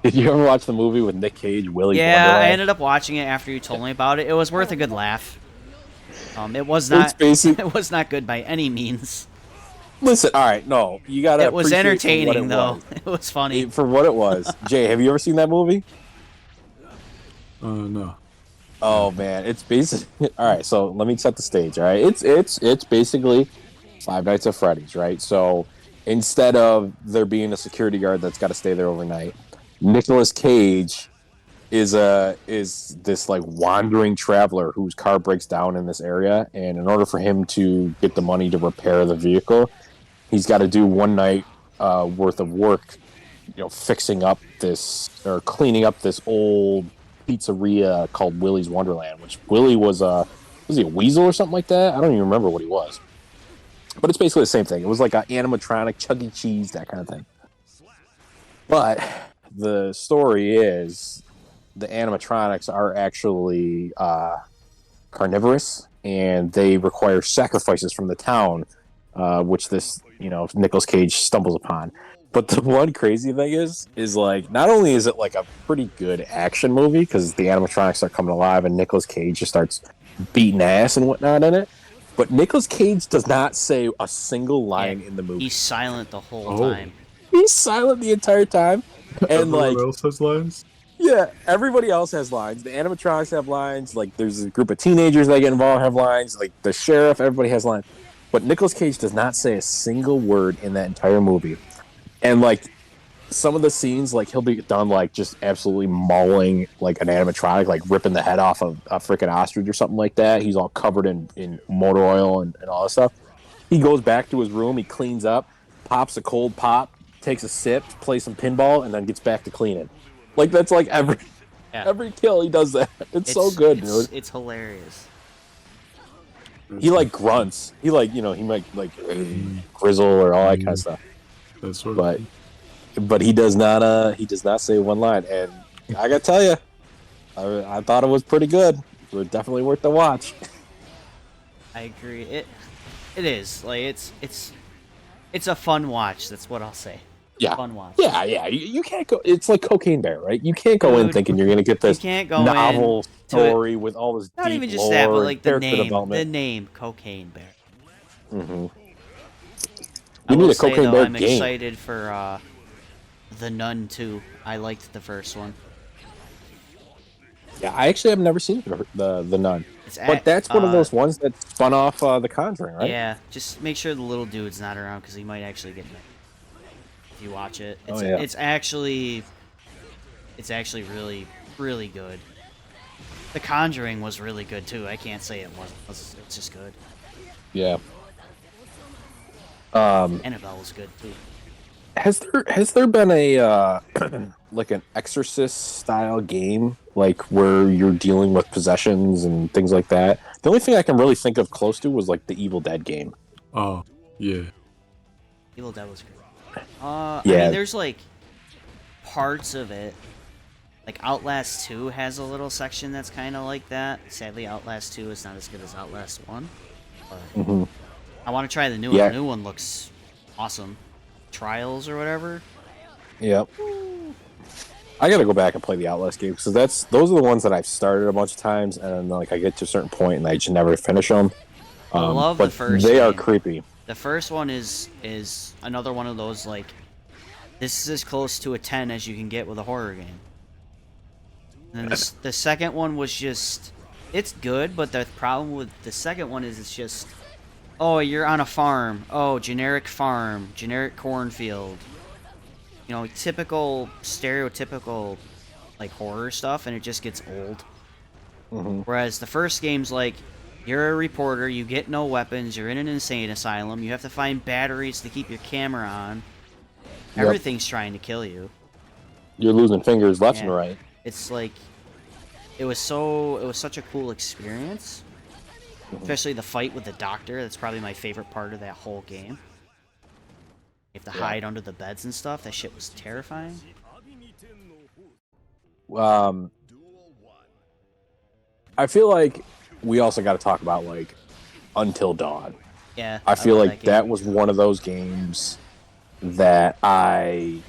Speaker 2: Did you ever watch the movie with Nick Cage, Willy
Speaker 1: Yeah,
Speaker 2: Wonderland?
Speaker 1: I ended up watching it after you told me about it. It was worth a good laugh. It was not. It was not good by any means.
Speaker 2: Listen, all right, no, you gotta.
Speaker 1: It was entertaining though.
Speaker 2: Was.
Speaker 1: It was funny
Speaker 2: for what it was. Jay, have you ever seen that movie?
Speaker 3: No.
Speaker 2: Oh man, it's basically all right. So let me set the stage. All right, it's basically Five Nights at Freddy's, right? So instead of there being a security guard that's got to stay there overnight, Nicolas Cage is this like wandering traveler whose car breaks down in this area, and in order for him to get the money to repair the vehicle, he's got to do one night worth of work, fixing up this or cleaning up this old pizzeria called Willy's Wonderland, which Willy was he a weasel or something like that? I don't even remember what he was. But it's basically the same thing. It was like an animatronic, Chuck E. Cheese, that kind of thing. But the story is the animatronics are actually carnivorous, and they require sacrifices from the town, which this, Nicolas Cage stumbles upon. But the one crazy thing is like, not only is it like a pretty good action movie because the animatronics start coming alive and Nicolas Cage just starts beating ass and whatnot in it, but Nicolas Cage does not say a single line in the movie.
Speaker 1: He's silent the whole time.
Speaker 2: He's silent the entire time. And
Speaker 3: everyone else has lines?
Speaker 2: Yeah, everybody else has lines. The animatronics have lines. Like, there's a group of teenagers that get involved have lines. Like, the sheriff, everybody has lines. But Nicolas Cage does not say a single word in that entire movie. And, like, some of the scenes, like, he'll be done, like, just absolutely mauling, like, an animatronic, like, ripping the head off of a freaking ostrich or something like that. He's all covered in motor oil and all that stuff. He goes back to his room, he cleans up, pops a cold pop, takes a sip, plays some pinball, and then gets back to cleaning. Like, that's, like, every kill he does that. It's so good, dude.
Speaker 1: It's hilarious.
Speaker 2: He, like, grunts. He, like, he might, like, grizzle or all that kind of stuff.
Speaker 3: That's sort of
Speaker 2: But he does not say one line, and I gotta tell you, I thought it was pretty good. It was definitely worth the watch.
Speaker 1: I agree. It is like it's a fun watch. That's what I'll say.
Speaker 2: Yeah,
Speaker 1: fun watch.
Speaker 2: Yeah. You can't go. It's like Cocaine Bear, right? You can't go in thinking you're gonna get this novel story with all this
Speaker 1: not
Speaker 2: deep
Speaker 1: even just
Speaker 2: lore,
Speaker 1: that, but like the
Speaker 2: name
Speaker 1: Cocaine Bear.
Speaker 2: Mm-hmm.
Speaker 1: I
Speaker 2: need
Speaker 1: will
Speaker 2: a
Speaker 1: say,
Speaker 2: Cocaine
Speaker 1: though,
Speaker 2: Bear
Speaker 1: I'm
Speaker 2: game.
Speaker 1: excited for The Nun 2. I liked the first one.
Speaker 2: Yeah, I actually have never seen the Nun, but that's one of those ones that spun off The Conjuring, right?
Speaker 1: Yeah, just make sure the little dude's not around because he might actually get mad if you watch it. It's, it's actually really, really good. The Conjuring was really good too. I can't say it wasn't. It's just good.
Speaker 2: Yeah.
Speaker 1: Annabelle was good too.
Speaker 2: Has there been a like an Exorcist style game, like where you're dealing with possessions and things like that? The only thing I can really think of close to was like the Evil Dead game.
Speaker 3: Oh, yeah.
Speaker 1: Evil Dead was good. I mean, there's like parts of it. Like Outlast 2 has a little section that's kind of like that. Sadly, Outlast 2 is not as good as Outlast 1. But I want to try the new one. The new one looks awesome. Trials or whatever.
Speaker 2: Yep. I gotta go back and play the Outlast games because those are the ones that I've started a bunch of times, and then like I get to a certain point and I just never finish them.
Speaker 1: I love the
Speaker 2: But
Speaker 1: first
Speaker 2: they are
Speaker 1: game.
Speaker 2: creepy.
Speaker 1: The first one is another one of those, like, this is as close to a 10 as you can get with a horror game. And then the second one was just, it's good, but the problem with the second one is it's just, oh, you're on a farm. Oh, generic farm, generic cornfield. You know, typical, stereotypical, like, horror stuff, and it just gets old. Whereas the first game's like, you're a reporter, you get no weapons, you're in an insane asylum, you have to find batteries to keep your camera on.
Speaker 2: Yep.
Speaker 1: Everything's trying to kill you.
Speaker 2: You're losing fingers left and
Speaker 1: Yeah.
Speaker 2: right.
Speaker 1: It's like, it was such a cool experience. Especially the fight with the doctor. That's probably my favorite part of that whole game. You have to hide under the beds and stuff. That shit was terrifying.
Speaker 2: I feel like we also got to talk about like Until Dawn.
Speaker 1: Yeah.
Speaker 2: I feel
Speaker 1: love
Speaker 2: like
Speaker 1: game.
Speaker 2: that was one of those games that I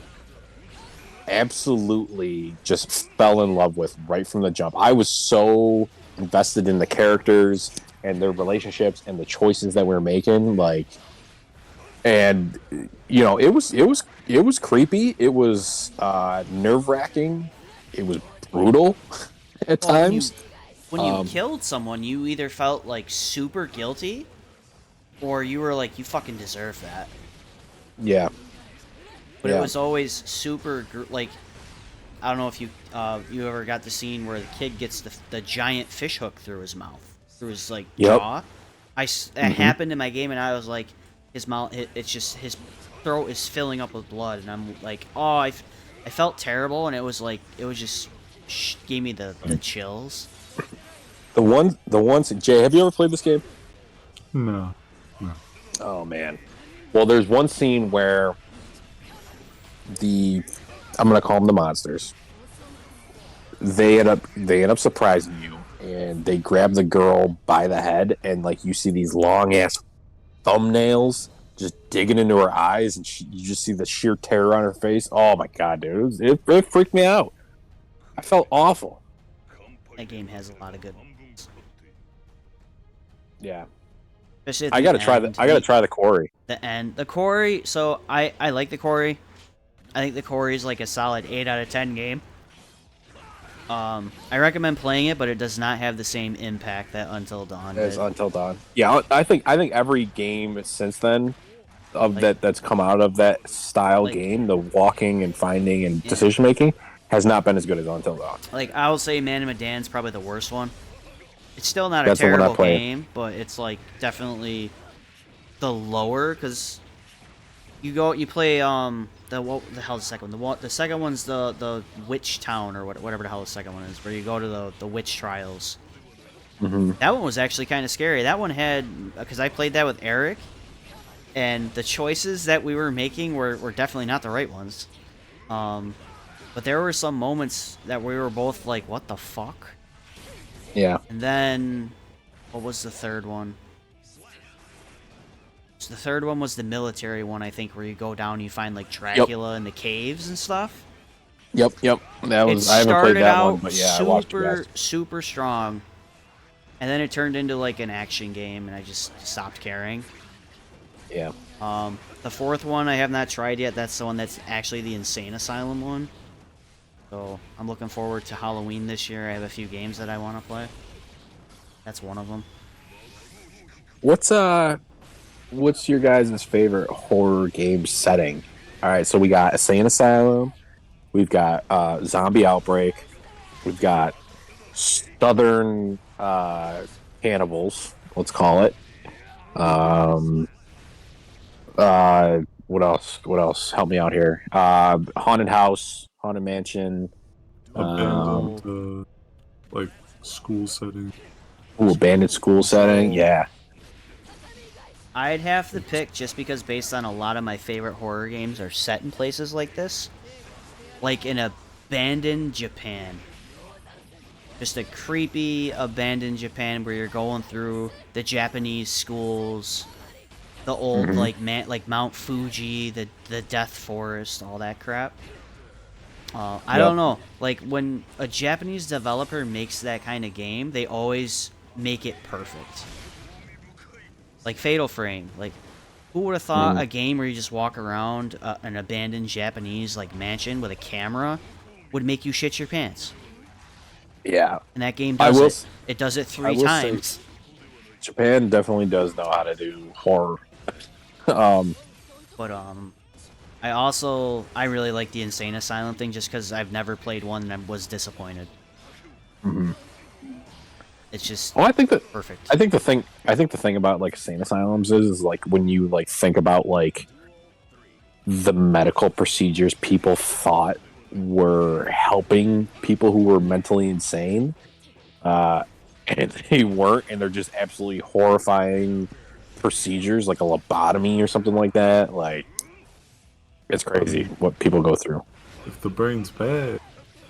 Speaker 2: absolutely just fell in love with right from the jump. I was so invested in the characters and their relationships and the choices that we were making, like, and you know, it was creepy. It was nerve-wracking. It was brutal at
Speaker 1: Well,
Speaker 2: times.
Speaker 1: When you killed someone, you either felt like super guilty, or you were like, you fucking deserve that.
Speaker 2: Yeah.
Speaker 1: But it
Speaker 2: Yeah.
Speaker 1: was always super, like, I don't know if you ever got the scene where the kid gets the giant fish hook through his mouth, through his, like,
Speaker 2: Yep.
Speaker 1: jaw. It happened in my game, and I was like, his mouth, it's just, his throat is filling up with blood, and I'm like, oh, I felt terrible, and it was like, it was just, gave me the chills.
Speaker 2: The ones, Jay, have you ever played this game?
Speaker 3: No.
Speaker 2: Oh man. Well, there's one scene where I'm gonna call them the monsters. They end up surprising you, and they grab the girl by the head, and like you see these long ass thumbnails just digging into her eyes, and you just see the sheer terror on her face. Oh my god, dude, it freaked me out. I felt awful.
Speaker 1: That game has a lot of good.
Speaker 2: Yeah,
Speaker 1: Especially at
Speaker 2: I
Speaker 1: the
Speaker 2: gotta try
Speaker 1: end.
Speaker 2: I gotta try the quarry.
Speaker 1: The end. The quarry, so I like the quarry. I think the quarry is like a solid 8 out of 10 game. I recommend playing it, but it does not have the same impact that Until Dawn
Speaker 2: As
Speaker 1: did.
Speaker 2: Until Dawn. Yeah, I think every game since then that's come out of that style game, the walking and finding and decision making, has not been as good as Until Dawn.
Speaker 1: Like, I will say Man of Medan's probably the worst one. It's still not
Speaker 2: That's
Speaker 1: a
Speaker 2: the one I
Speaker 1: terrible
Speaker 2: played.
Speaker 1: game, but it's like definitely the lower, because you play what the hell is the second one? The second one's the Witch Town, or whatever the hell the second one is, where you go to the witch trials. That one was actually kind of scary. That one had, because I played that with Eric, and the choices that we were making were definitely not the right ones. But there were some moments that we were both like, what the fuck?
Speaker 2: Yeah.
Speaker 1: And then, what was the third one? So the third one was the military one, I think, where you go down and you find like Dracula in the caves and stuff.
Speaker 2: Yep. That was
Speaker 1: It
Speaker 2: I haven't played
Speaker 1: started
Speaker 2: that
Speaker 1: out
Speaker 2: one, but yeah, I watched you guys.
Speaker 1: super strong, and then it turned into like an action game, and I just stopped caring.
Speaker 2: Yeah.
Speaker 1: The fourth one I have not tried yet. That's the one that's actually the Insane Asylum one. So I'm looking forward to Halloween this year. I have a few games that I want to play. That's one of them.
Speaker 2: What's your guys' favorite horror game setting? All right, so we got Insane Asylum, we've got Zombie Outbreak, we've got Southern Cannibals, let's call it. What else? Help me out here. Haunted House, Haunted Mansion.
Speaker 3: Abandoned, like, school setting.
Speaker 2: Ooh, abandoned school setting. Yeah.
Speaker 1: I'd have to pick, just because based on a lot of my favorite horror games are set in places like this. Like in abandoned Japan. Just a creepy abandoned Japan where you're going through the Japanese schools the old
Speaker 2: Mhm.
Speaker 1: like Mount Fuji, the Death Forest, all that crap. I
Speaker 2: Yep.
Speaker 1: don't know. Like when a Japanese developer makes that kind of game, they always make it perfect. Like Fatal Frame. Like who would have thought
Speaker 2: Mhm.
Speaker 1: a game where you just walk around an abandoned Japanese like mansion with a camera would make you shit your pants?
Speaker 2: Yeah,
Speaker 1: And that game
Speaker 2: I
Speaker 1: does
Speaker 2: will.
Speaker 1: it. It does it
Speaker 2: I
Speaker 1: three
Speaker 2: will say
Speaker 1: times.
Speaker 2: Japan definitely does know how to do horror. um,
Speaker 1: But I really like the Insane Asylum thing just because I've never played one and I was disappointed.
Speaker 2: mhm.
Speaker 1: It's just
Speaker 2: Oh,
Speaker 1: perfect.
Speaker 2: I think the thing about like insane asylums is like when you like think about like the medical procedures people thought were helping people who were mentally insane, uh, and they weren't, and they're just absolutely horrifying procedures like a lobotomy or something like that. Like it's
Speaker 3: I
Speaker 2: crazy
Speaker 3: mean,
Speaker 2: what people go through.
Speaker 3: if the brain's bad,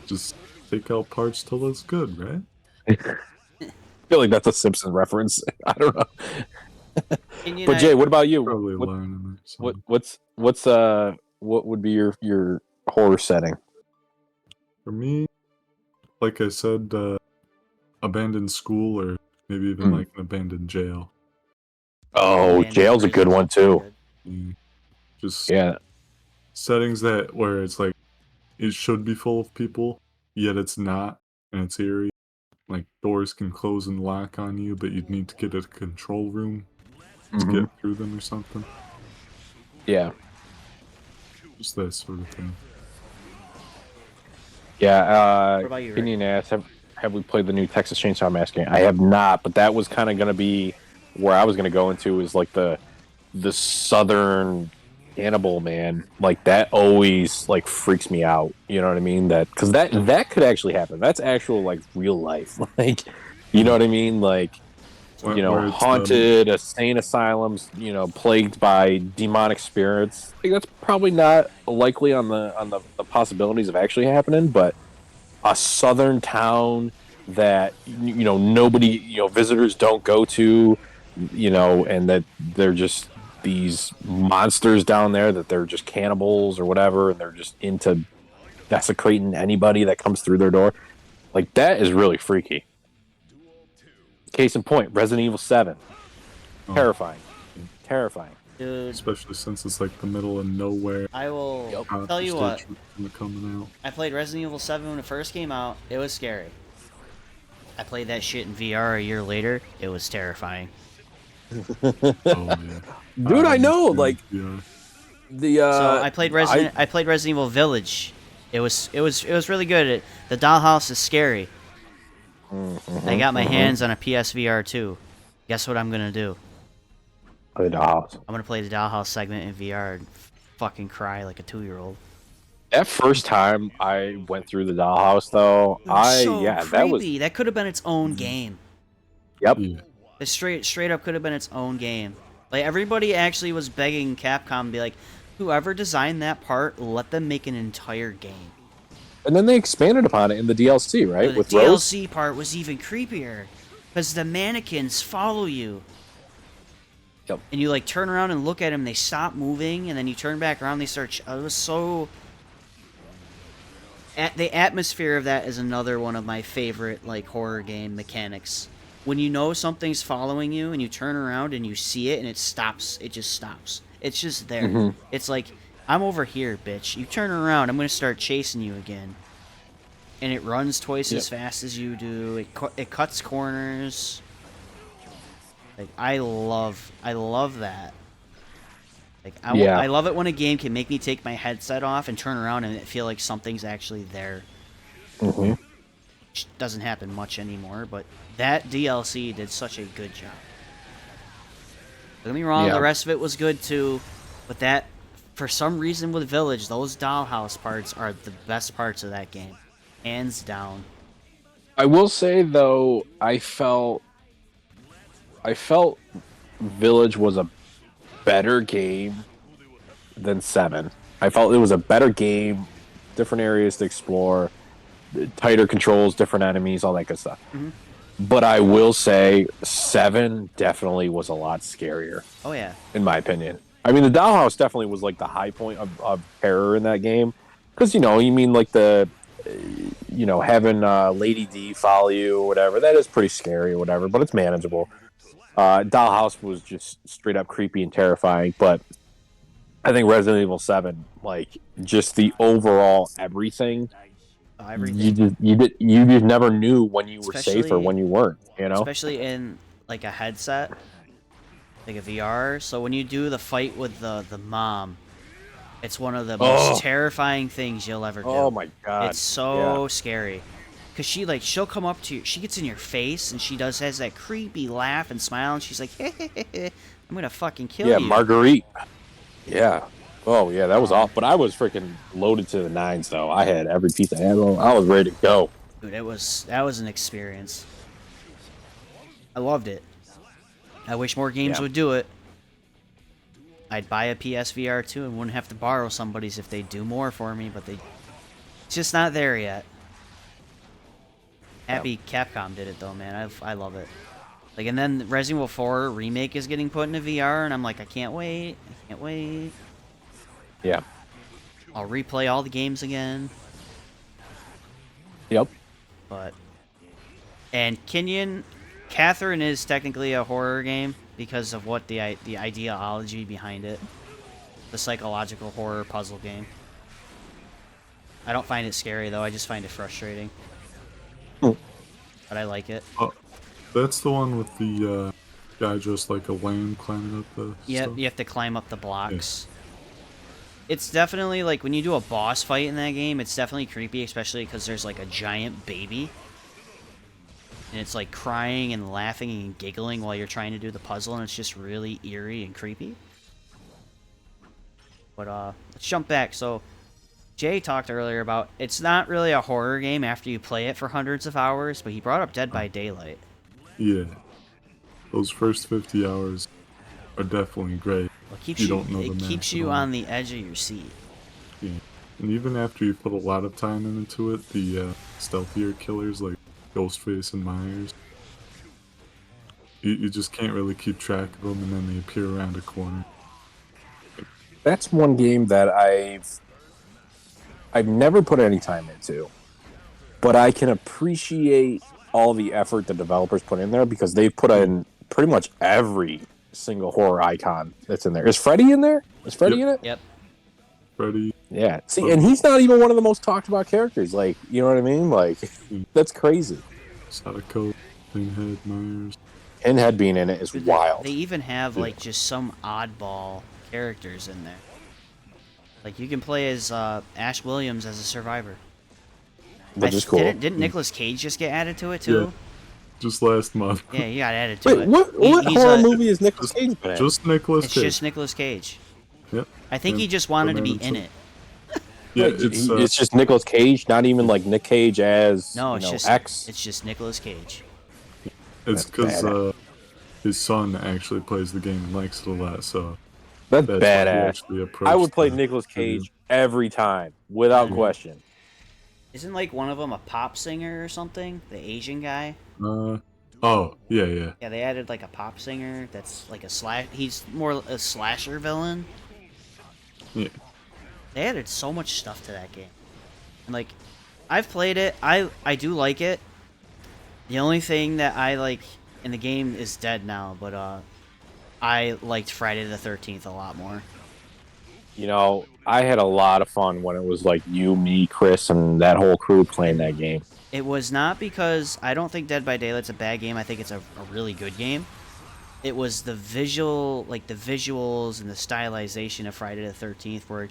Speaker 3: just take out parts till it's good, right?
Speaker 2: I feel like that's a Simpson reference. I don't know.
Speaker 1: And
Speaker 2: But Jay, what about you?
Speaker 3: Probably a line in there. So.
Speaker 2: What would be your horror setting?
Speaker 3: For me, like I said, abandoned school or maybe even
Speaker 2: Hmm.
Speaker 3: like an abandoned jail.
Speaker 2: Oh,
Speaker 1: Abandoned
Speaker 2: jail's a good
Speaker 1: prisons
Speaker 2: one
Speaker 1: are pretty
Speaker 2: too.
Speaker 1: good.
Speaker 3: Mm, Just
Speaker 2: Yeah.
Speaker 3: settings that where it's like it should be full of people, yet it's not, and it's eerie. Like doors can close and lock on you, but you'd need to get a control room to
Speaker 2: Hmm.
Speaker 3: get through them or something.
Speaker 2: Yeah.
Speaker 3: Just that sort of thing.
Speaker 2: Yeah.
Speaker 1: What about you, Rick?
Speaker 2: Opinion asked, have we played the new Texas Chainsaw Massacre? I have not, but that was kind of going to be where I was going to go into is like the southern cannibal man. Like that always like freaks me out. You know what I mean? That because that could actually happen. That's actual like real life. Like you know
Speaker 3: Yeah.
Speaker 2: what I mean? Like
Speaker 3: Where it's
Speaker 2: haunted, insane asylums, plagued by demonic spirits. Like, that's probably not likely on the possibilities of actually happening, but a southern town that nobody, visitors don't go to, and that they're just these monsters down there that they're just cannibals or whatever, and they're just into desecrating anybody that comes through their door. Like that is really freaky. Case in point, Resident Evil 7.
Speaker 3: oh,
Speaker 2: Terrifying. Terrifying.
Speaker 1: Dude,
Speaker 3: especially since it's like the middle of nowhere.
Speaker 1: I will
Speaker 2: Yep.
Speaker 1: tell you what.
Speaker 3: Coming out.
Speaker 1: I played Resident Evil 7 when it first came out. It was scary. I played that shit in VR a year later. It was terrifying.
Speaker 3: Oh yeah,
Speaker 2: Dude, I know. Like
Speaker 3: yeah.
Speaker 2: the
Speaker 1: So I played I played Resident Evil Village. It was really good. The dollhouse is scary. I got my hands on a PSVR 2. Guess what I'm gonna do?
Speaker 2: the dollhouse.
Speaker 1: I'm gonna play the dollhouse segment in VR and fucking cry like a 2-year-old.
Speaker 2: That first time I went through the dollhouse, though, that was.
Speaker 1: That could have been its own game.
Speaker 2: Yep.
Speaker 3: Yeah.
Speaker 1: It straight up could have been its own game. Like everybody actually was begging Capcom to be like, whoever designed that part, let them make an entire game.
Speaker 2: And then they expanded upon it in the DLC, right?
Speaker 1: But
Speaker 2: With
Speaker 1: the
Speaker 2: Rose.
Speaker 1: DLC part was even creepier because the mannequins follow you.
Speaker 2: Yep.
Speaker 1: And you like turn around and look at them, they stop moving, and then you turn back around, they start. It was so. The atmosphere of that is another one of my favorite like horror game mechanics. When you know something's following you and you turn around and you see it and it stops, it just stops. It's just there.
Speaker 2: Mhm.
Speaker 1: It's like, I'm over here, bitch. You turn around, I'm gonna start chasing you again. And it runs twice as fast as you do. It cuts corners. Like I love that. Like I love it when a game can make me take my headset off and turn around and feel like something's actually there.
Speaker 2: Hmm.
Speaker 1: Which doesn't happen much anymore, but that DLC did such a good job. Don't get me wrong,
Speaker 2: Yeah.
Speaker 1: the rest of it was good too, but that, for some reason with Village, those dollhouse parts are the best parts of that game. Hands down.
Speaker 2: I will say though, I felt Village was a better game than 7. I felt it was a better game, different areas to explore, tighter controls, different enemies, all that good stuff. But I will say 7 definitely was a lot scarier,
Speaker 1: Oh yeah.
Speaker 2: in my opinion. I mean, the dollhouse definitely was like the high point of terror in that game. Because, you mean like having Lady D follow you or whatever. That is pretty scary or whatever, but it's manageable. Dollhouse was just straight up creepy and terrifying. But I think Resident Evil 7, like, just the overall everything,
Speaker 1: Everything.
Speaker 2: you just never knew when you were safe or
Speaker 1: Especially
Speaker 2: when you weren't,
Speaker 1: especially in like a headset, like a VR. So when you do the fight with the mom, it's one of the most terrifying things you'll ever do.
Speaker 2: Oh my god.
Speaker 1: It's so scary. Cause she'll come up to you, she gets in your face and has that creepy laugh and smile and she's like, hey, I'm gonna fucking kill you.
Speaker 2: Yeah, Marguerite. Yeah. Oh yeah, that was off. But I was freaking loaded to the nines though. I had every piece of ammo. I was ready to go.
Speaker 1: Dude, that was an experience. I loved it. I wish more games would do it. I'd buy a PSVR 2 and wouldn't have to borrow somebody's if they do more for me, but it's just not there yet. Happy Capcom did it though, man. I love it. Like, and then Resident Evil 4 remake is getting put into VR, and I'm like, I can't wait. I can't wait.
Speaker 2: Yeah.
Speaker 1: I'll replay all the games again.
Speaker 2: Yep.
Speaker 1: And Catherine is technically a horror game because of what the ideology behind it. The psychological horror puzzle game. I don't find it scary though, I just find it frustrating. But I like it.
Speaker 3: That's the one with the guy just like a lamb climbing up the
Speaker 1: Yep, you have to climb up the blocks. Yeah. It's definitely, like, when you do a boss fight in that game, it's definitely creepy, especially because there's, like, a giant baby. And it's, like, crying and laughing and giggling while you're trying to do the puzzle, and it's just really eerie and creepy. But, let's jump back. So, Jay talked earlier about, it's not really a horror game after you play it for hundreds of hours, but he brought up Dead by Daylight.
Speaker 3: Yeah. Those first 50 hours are definitely great.
Speaker 1: Well, it keeps you on the edge of your seat.
Speaker 3: Yeah. And even after you put a lot of time into it, the stealthier killers like Ghostface and Myers, you just can't really keep track of them, and then they appear around a corner.
Speaker 2: That's one game that I've never put any time into, but I can appreciate all the effort the developers put in there because they've put in pretty much every single horror icon that's in there. Is Freddy in there? Is Freddy in it?
Speaker 1: Yep.
Speaker 3: Freddy.
Speaker 2: Yeah. See, and he's not even one of the most talked about characters. Like, you know what I mean? Like, that's crazy.
Speaker 3: Sadako, Pinhead, Myers.
Speaker 2: Pinhead being in it is wild.
Speaker 1: They even have, like, just some oddball characters in there. Like, you can play as Ash Williams as a survivor.
Speaker 2: Which is cool.
Speaker 1: Didn't Nicolas Cage just get added to it, too?
Speaker 3: Yeah. Just last month.
Speaker 1: Yeah, he got added to it.
Speaker 2: Wait, what horror movie is Nicolas Cage in?
Speaker 3: Just Nicolas Cage.
Speaker 1: It's just Nicolas Cage.
Speaker 3: Yep.
Speaker 1: I think he just wanted to be in it.
Speaker 3: Yeah,
Speaker 2: it's just Nicolas Cage, not even like Nick Cage as X.
Speaker 1: It's just Nicolas Cage.
Speaker 3: It's because his son actually plays the game and likes it a lot, so
Speaker 2: that's badass. I would play Nicolas Cage every time, without question.
Speaker 1: Isn't like one of them a pop singer or something? The Asian guy?
Speaker 3: Oh, yeah.
Speaker 1: Yeah, they added like a pop singer that's like he's more a slasher villain.
Speaker 3: Yeah.
Speaker 1: They added so much stuff to that game. And like, I've played it. I do like it. The only thing that I like in the game is dead now, but I liked Friday the 13th a lot more.
Speaker 2: You know, I had a lot of fun when it was like you, me, Chris, and that whole crew playing that game.
Speaker 1: It was not because I don't think Dead by Daylight's a bad game. I think it's a really good game. It was the visuals and the stylization of Friday the 13th where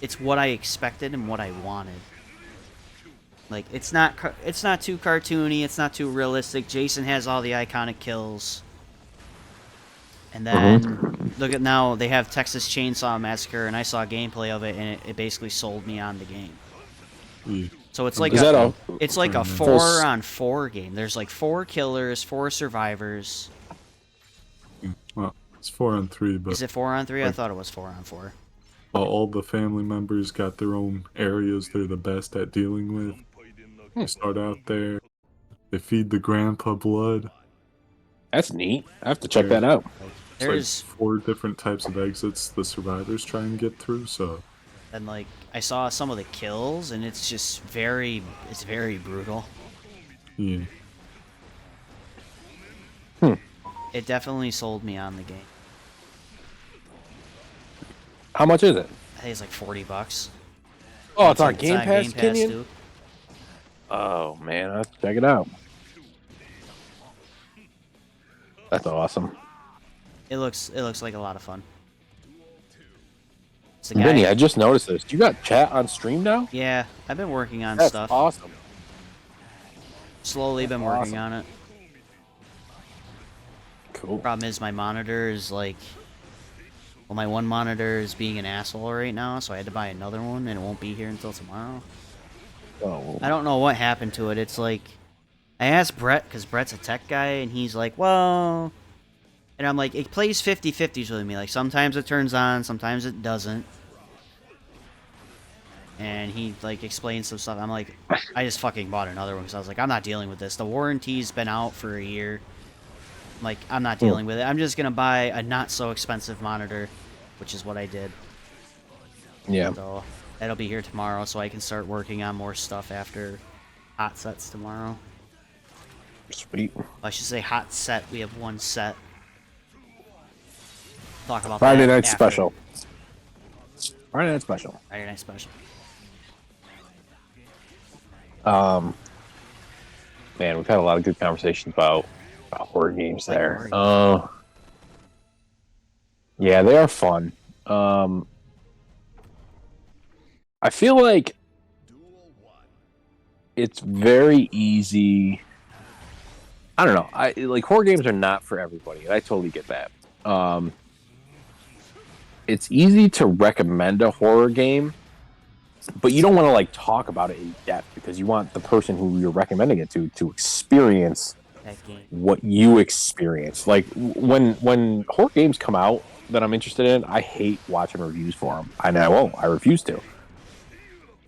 Speaker 1: it's what I expected and what I wanted. Like, it's not too cartoony, it's not too realistic. Jason has all the iconic kills. And then, look at now, they have Texas Chainsaw Massacre, and I saw gameplay of it, and it basically sold me on the game.
Speaker 3: Yeah.
Speaker 1: So it's like a 4-on-4 game. There's like 4 killers, 4 survivors.
Speaker 3: Well, it's 4-on-3, but...
Speaker 1: Is it 4-on-3? I thought it was 4-on-4.
Speaker 3: All the family members got their own areas they're the best at dealing with. You start out there, They feed the grandpa blood.
Speaker 2: That's neat. I have to check that out.
Speaker 1: Like,
Speaker 3: It's
Speaker 1: there's
Speaker 3: like 4 different types of exits the survivors try and get through. So
Speaker 1: and like I saw some of the kills, and it's just it's very brutal.
Speaker 3: yeah,
Speaker 1: It definitely sold me on the game.
Speaker 2: How much is it?
Speaker 1: I think it's like $40.
Speaker 2: Oh, it's on
Speaker 1: It's
Speaker 2: Game Pass, Kenyon?
Speaker 1: too.
Speaker 2: Oh, man, I have to check it out. That's awesome.
Speaker 1: It looks like a lot of fun. It's the
Speaker 2: Vinny,
Speaker 1: guy.
Speaker 2: I just noticed this. You got chat on stream now?
Speaker 1: Yeah, I've been working on
Speaker 2: That's
Speaker 1: stuff.
Speaker 2: awesome.
Speaker 1: Slowly been working on it.
Speaker 2: Cool.
Speaker 1: Problem is my monitor is like, well, my one monitor is being an asshole right now, so I had to buy another one, and it won't be here until tomorrow.
Speaker 2: Oh,
Speaker 1: I don't know what happened to it. It's like, I asked Brett, because Brett's a tech guy, and he's like, well... And I'm like, it plays 50-50s with me. Like, sometimes it turns on, sometimes it doesn't. And he, like, explains some stuff. I'm like, I just fucking bought another one, because I was like, I'm not dealing with this. The warranty's been out for a year. I'm like, I'm not dealing with it. I'm just going to buy a not-so-expensive monitor, which is what I did.
Speaker 2: yeah.
Speaker 1: So, that'll be here tomorrow, so I can start working on more stuff after hot sets tomorrow.
Speaker 2: Sweet.
Speaker 1: I should say hot set. We have one set. Talk about
Speaker 2: Friday
Speaker 1: that
Speaker 2: night
Speaker 1: after.
Speaker 2: special. Friday night special.
Speaker 1: Friday night special.
Speaker 2: Man, we've had a lot of good conversations about horror games
Speaker 1: Like
Speaker 2: there.
Speaker 1: horror
Speaker 2: Yeah, they are fun. I feel like it's very easy. I don't know. I like horror games are not for everybody, and I totally get that. It's easy to recommend a horror game, but you don't want to like talk about it in depth because you want the person who you're recommending it to experience
Speaker 1: That game.
Speaker 2: what you experience. Like when horror games come out that I'm interested in, I hate watching reviews for them. I won't. I refuse to.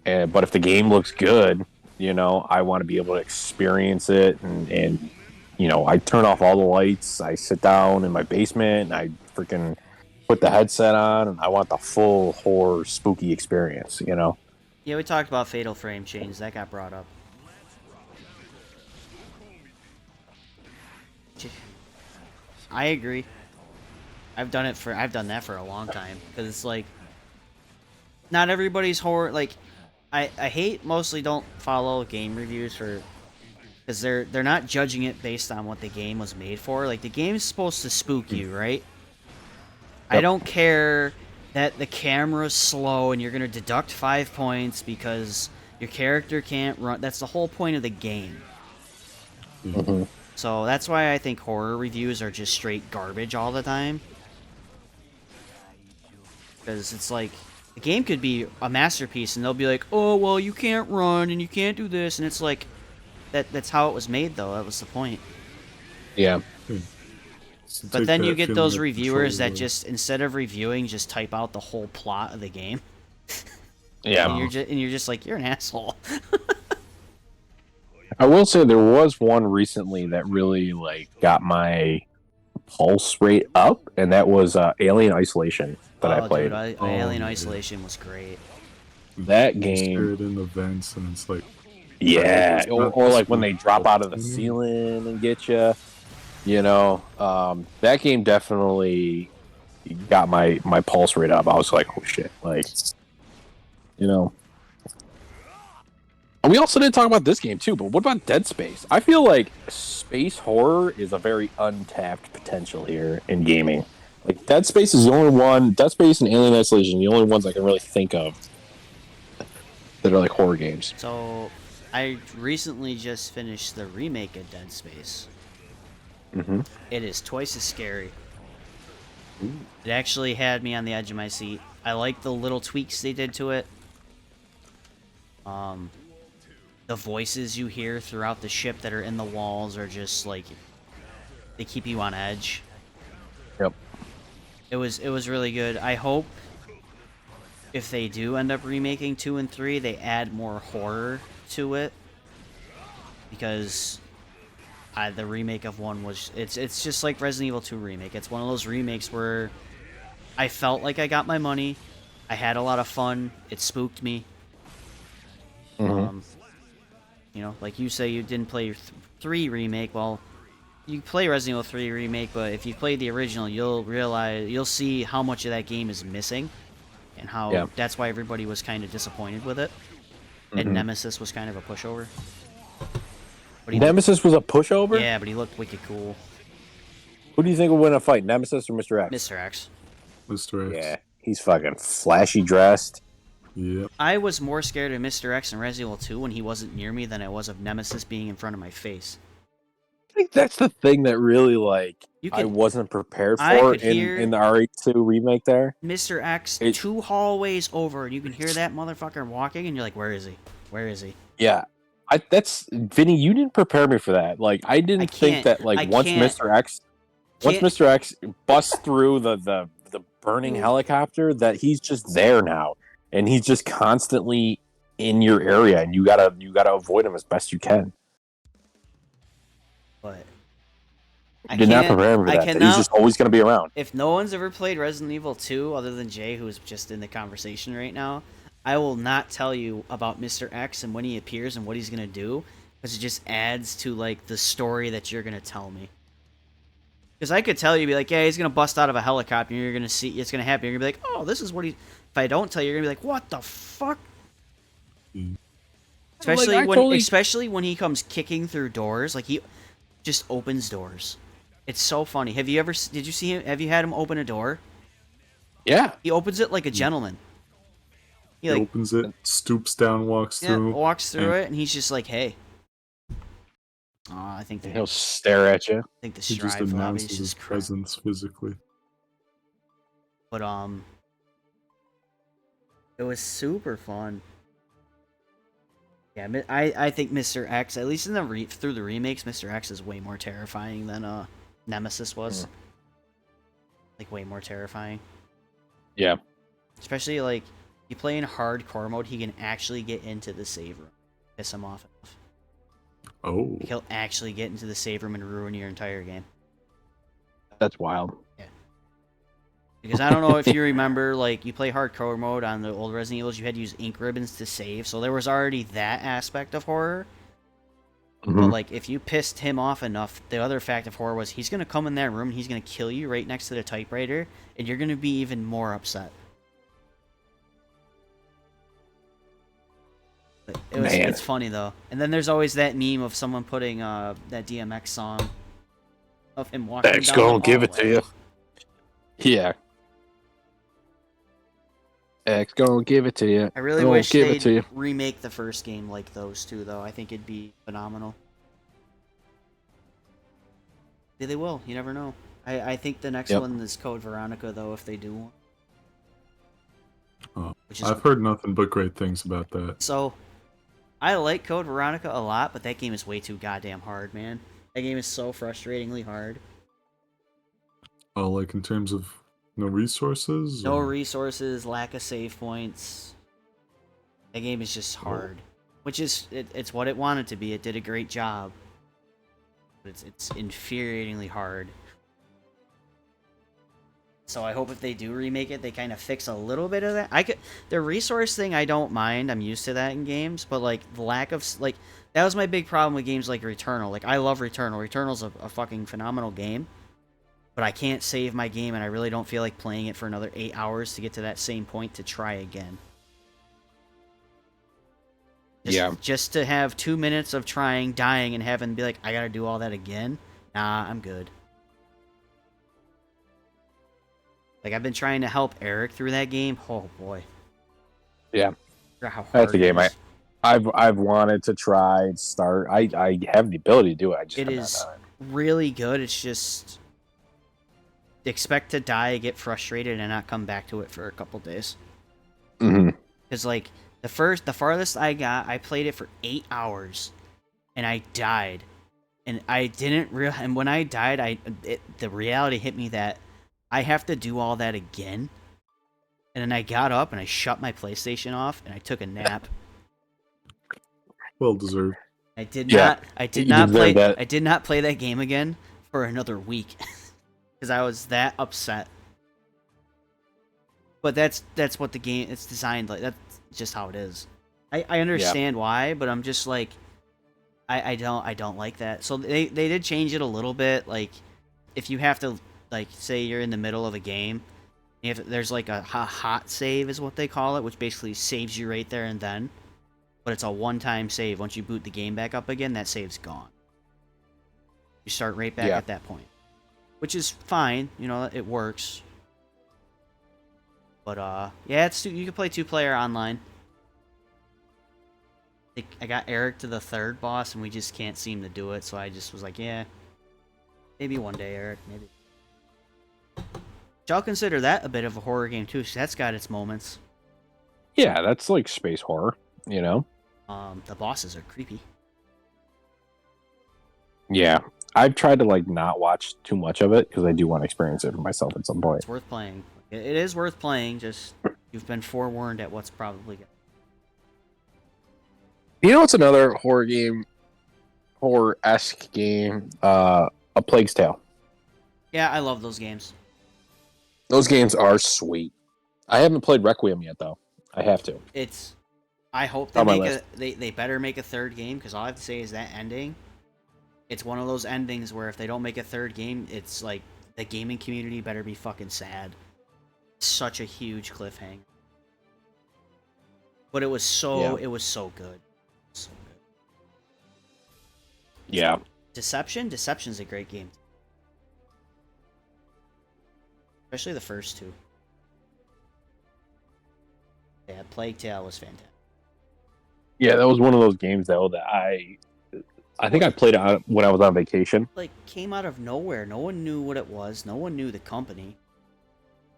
Speaker 2: But if the game looks good, you know, I want to be able to experience it, and you know, I turn off all the lights. I sit down in my basement, and I freaking put the headset on, and I want the full horror spooky experience. You know.
Speaker 1: Yeah, we talked about Fatal Frame Change. That got brought up. I agree. I've done that for a long time because it's like not everybody's horror. Like I hate mostly don't follow game reviews for because they're not judging it based on what the game was made for. Like the game's supposed to spook you, right? I don't care that the camera's slow and you're gonna deduct 5 points because your character can't run. That's the whole point of the game.
Speaker 2: Mm-hmm.
Speaker 1: So that's why I think horror reviews are just straight garbage all the time. Because it's like, the game could be a masterpiece and they'll be like, oh, well, you can't run and you can't do this. And it's like, that's how it was made, though. That was the point.
Speaker 2: Yeah.
Speaker 1: But then you get those reviewers that just, instead of reviewing, just type out the whole plot of the game.
Speaker 2: Yeah.
Speaker 1: And you're just like, you're an asshole.
Speaker 2: I will say there was one recently that really like got my pulse rate up, and that was Alien Isolation that I played.
Speaker 1: Dude, Alien Isolation was great.
Speaker 2: That game,
Speaker 3: scared in the vents, and it's like,
Speaker 2: yeah,
Speaker 3: It's not
Speaker 2: or like
Speaker 3: the
Speaker 2: when they drop out of the ceiling and get you. You know, that game definitely got my pulse rate up. I was like, oh shit, like, you know. And we also didn't talk about this game too, but what about Dead Space? I feel like space horror is a very untapped potential here in gaming. Like Dead Space is the only one. Dead Space and Alien Isolation are the only ones I can really think of that are like horror games.
Speaker 1: So, I recently just finished the remake of Dead Space.
Speaker 2: Mm-hmm.
Speaker 1: It is twice as scary. It actually had me on the edge of my seat. I like the little tweaks they did to it. The voices you hear throughout the ship that are in the walls are just like, they keep you on edge.
Speaker 2: Yep.
Speaker 1: It was really good. I hope if they do end up remaking 2 and 3, they add more horror to it. Because the remake of 1 was it's just like Resident Evil 2 remake. It's one of those remakes where I felt like I got my money. I had a lot of fun. It spooked me.
Speaker 2: Mhm.
Speaker 1: You know, like you say, you didn't play your 3 remake. Well, you play Resident Evil 3 remake, but if you play the original, you'll see how much of that game is missing, and how
Speaker 2: Yeah.
Speaker 1: that's why everybody was kind of disappointed with it. And
Speaker 2: Mhm.
Speaker 1: Nemesis was kind of a pushover. But he
Speaker 2: Nemesis was a pushover.
Speaker 1: yeah, but he looked wicked cool.
Speaker 2: Who do you think will win a fight, Nemesis or Mr. X?
Speaker 1: Mr. X.
Speaker 3: Mr. X.
Speaker 2: Yeah, he's fucking flashy dressed.
Speaker 3: Yep.
Speaker 1: I was more scared of Mr. X in Resident Evil 2 when he wasn't near me than I was of Nemesis being in front of my face.
Speaker 2: I think that's the thing that really
Speaker 1: You
Speaker 2: I
Speaker 1: could-
Speaker 2: wasn't prepared
Speaker 1: I
Speaker 2: for
Speaker 1: could hear-
Speaker 2: in the RE2 remake there.
Speaker 1: Mr. X,
Speaker 2: It-
Speaker 1: 2 hallways over, and you can hear that motherfucker walking, and you're like, where is he? Where is he?
Speaker 2: Yeah. That's Vinny, you didn't prepare me for that. Like I didn't think
Speaker 1: can't-
Speaker 2: that like
Speaker 1: I
Speaker 2: once
Speaker 1: can't-
Speaker 2: Mr. X busts through the burning helicopter that he's just there now. And he's just constantly in your area and you gotta avoid him as best you can.
Speaker 1: But
Speaker 2: You did not prepare him for that. He's just always gonna be around.
Speaker 1: If no one's ever played Resident Evil 2 other than Jay, who's just in the conversation right now, I will not tell you about Mr. X and when he appears and what he's gonna do, because it just adds to like the story that you're gonna tell me. Because I could tell you, be like, yeah, he's gonna bust out of a helicopter, and you're gonna see it's gonna happen. You're gonna be like, oh, this is what he. If I don't tell you, you're gonna be like, what the fuck?
Speaker 3: Mm.
Speaker 1: Especially when he comes kicking through doors, like he just opens doors. It's so funny. Did you see him? Have you had him open a door?
Speaker 2: Yeah.
Speaker 1: He opens it like a gentleman.
Speaker 3: He opens it, stoops down, walks through.
Speaker 1: Walks through it, and he's just like, "Hey." I think
Speaker 2: He'll stare at you.
Speaker 1: I think the
Speaker 3: He just
Speaker 1: Strive lobby is
Speaker 3: announces his
Speaker 1: just crap.
Speaker 3: presence physically.
Speaker 1: But it was super fun. Yeah, I think Mr. X, at least in through the remakes, Mr. X is way more terrifying than Nemesis was. Like way more terrifying.
Speaker 2: Yeah.
Speaker 1: Especially like you play in hardcore mode, he can actually get into the save room. Piss him off enough.
Speaker 3: Oh.
Speaker 1: Like, he'll actually get into the save room and ruin your entire game.
Speaker 2: That's wild.
Speaker 1: Because I don't know if you remember, like, you play hardcore mode on the old Resident Evils, you had to use ink ribbons to save, so there was already that aspect of horror. But, like, if you pissed him off enough, the other fact of horror was he's going to come in that room and he's going to kill you right next to the typewriter, and you're going to be even more upset. But it's funny, though. And then there's always that meme of someone putting that DMX song of him walking
Speaker 2: X
Speaker 1: down
Speaker 2: gonna
Speaker 1: the
Speaker 2: give it to
Speaker 1: hallway.
Speaker 2: you. Yeah. X gonna give it to you.
Speaker 1: I really wish they'd remake the first game like those two, though. I think it'd be phenomenal. Yeah, they will. You never know. I think the next one is Code Veronica, though, if they do one.
Speaker 3: Oh, I've heard nothing but great things about that.
Speaker 1: So, I like Code Veronica a lot, but that game is way too goddamn hard, man. That game is so frustratingly hard.
Speaker 3: Oh, like in terms of no resources?
Speaker 1: No resources, lack of save points. That game is just hard. Which is, it's what it wanted to be. It did a great job. But it's infuriatingly hard. So I hope if they do remake it, they kind of fix a little bit of that. The resource thing, I don't mind. I'm used to that in games. But, like, the lack of, like, that was my big problem with games like Returnal. Like, I love Returnal. Returnal's a fucking phenomenal game. But I can't save my game, and I really don't feel like playing it for another 8 hours to get to that same point to try again. Just to have 2 minutes of trying, dying, and having to be like, I gotta do all that again? Nah, I'm good. Like, I've been trying to help Eric through that game. Oh, boy.
Speaker 2: Yeah.
Speaker 1: How hard
Speaker 2: That's a game
Speaker 1: it is.
Speaker 2: I've wanted to try and start. I have the ability to do it. I just
Speaker 1: It is really good. It's just expect to die, get frustrated, and not come back to it for a couple days. Because like the farthest I got, I played it for 8 hours, and I died, and I didn't realize. And when I died, the reality hit me that I have to do all that again. And then I got up and I shut my PlayStation off and I took a nap.
Speaker 3: Well deserved.
Speaker 1: I did
Speaker 2: Yeah,
Speaker 1: not. I did
Speaker 2: you
Speaker 1: not play.
Speaker 2: deserve that.
Speaker 1: I did not play that game again for another week because I was that upset. But that's what the game. It's designed like. That's just how it is. I understand why, but I'm just like, I don't like that. So they did change it a little bit. Like, if you have to, like, say you're in the middle of a game, if there's like a hot save is what they call it, which basically saves you right there and then. But it's a one-time save. Once you boot the game back up again, that save's gone. You start right back at that point, which is fine. You know, it works. But yeah, it's you can play 2-player online. I got Eric to the 3rd boss, and we just can't seem to do it. So I just was like, yeah, maybe one day, Eric, maybe. I'll consider that a bit of a horror game too. So that's got its moments.
Speaker 2: Yeah, that's like space horror, you know?
Speaker 1: The bosses are creepy.
Speaker 2: Yeah. I've tried to like not watch too much of it because I do want to experience it for myself at some point.
Speaker 1: It's worth playing. It is worth playing, just you've been forewarned at what's probably good.
Speaker 2: You know what's another horror-esque game? A Plague's Tale.
Speaker 1: Yeah, I love those games.
Speaker 2: Those games are sweet. I haven't played Requiem yet, though. I have to.
Speaker 1: I hope they
Speaker 2: On my
Speaker 1: make
Speaker 2: list.
Speaker 1: they better make a 3rd game, because all I have to say is that ending. It's one of those endings where if they don't make a 3rd game, it's like the gaming community better be fucking sad. Such a huge cliffhanger. But it was so good. So good.
Speaker 2: Yeah.
Speaker 1: Deception's a great game. Especially the first 2. Yeah, Plague Tale was fantastic.
Speaker 2: Yeah, that was one of those games, though, that I think I played it when I was on vacation.
Speaker 1: Like, came out of nowhere. No one knew what it was. No one knew the company.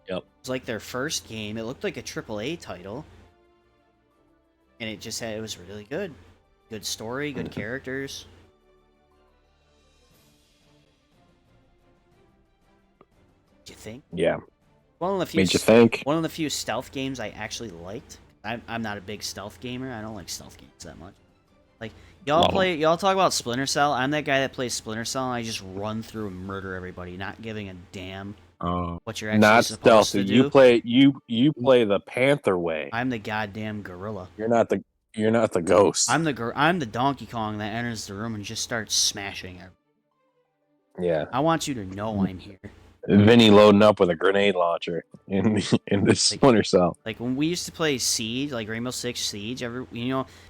Speaker 2: Yep.
Speaker 1: It was like their first game. It looked like a AAA title. And it was really good. Good story, good characters. What do you think?
Speaker 2: Yeah.
Speaker 1: One of the few
Speaker 2: Made you think.
Speaker 1: One of the few stealth games I actually liked. I'm not a big stealth gamer. I don't like stealth games that much. Like, y'all talk about Splinter Cell. I'm that guy that plays Splinter Cell, and I just run through and murder everybody, not giving a damn what you're actually
Speaker 2: Not
Speaker 1: supposed
Speaker 2: stealthy.
Speaker 1: to do.
Speaker 2: You play the Panther way.
Speaker 1: I'm the goddamn gorilla.
Speaker 2: You're not the ghost.
Speaker 1: I'm the Donkey Kong that enters the room and just starts smashing everything.
Speaker 2: Yeah.
Speaker 1: I want you to know I'm here.
Speaker 2: Vinny loading up with a grenade launcher in this Splinter Cell.
Speaker 1: Like when we used to play Siege, like Rainbow Six Siege,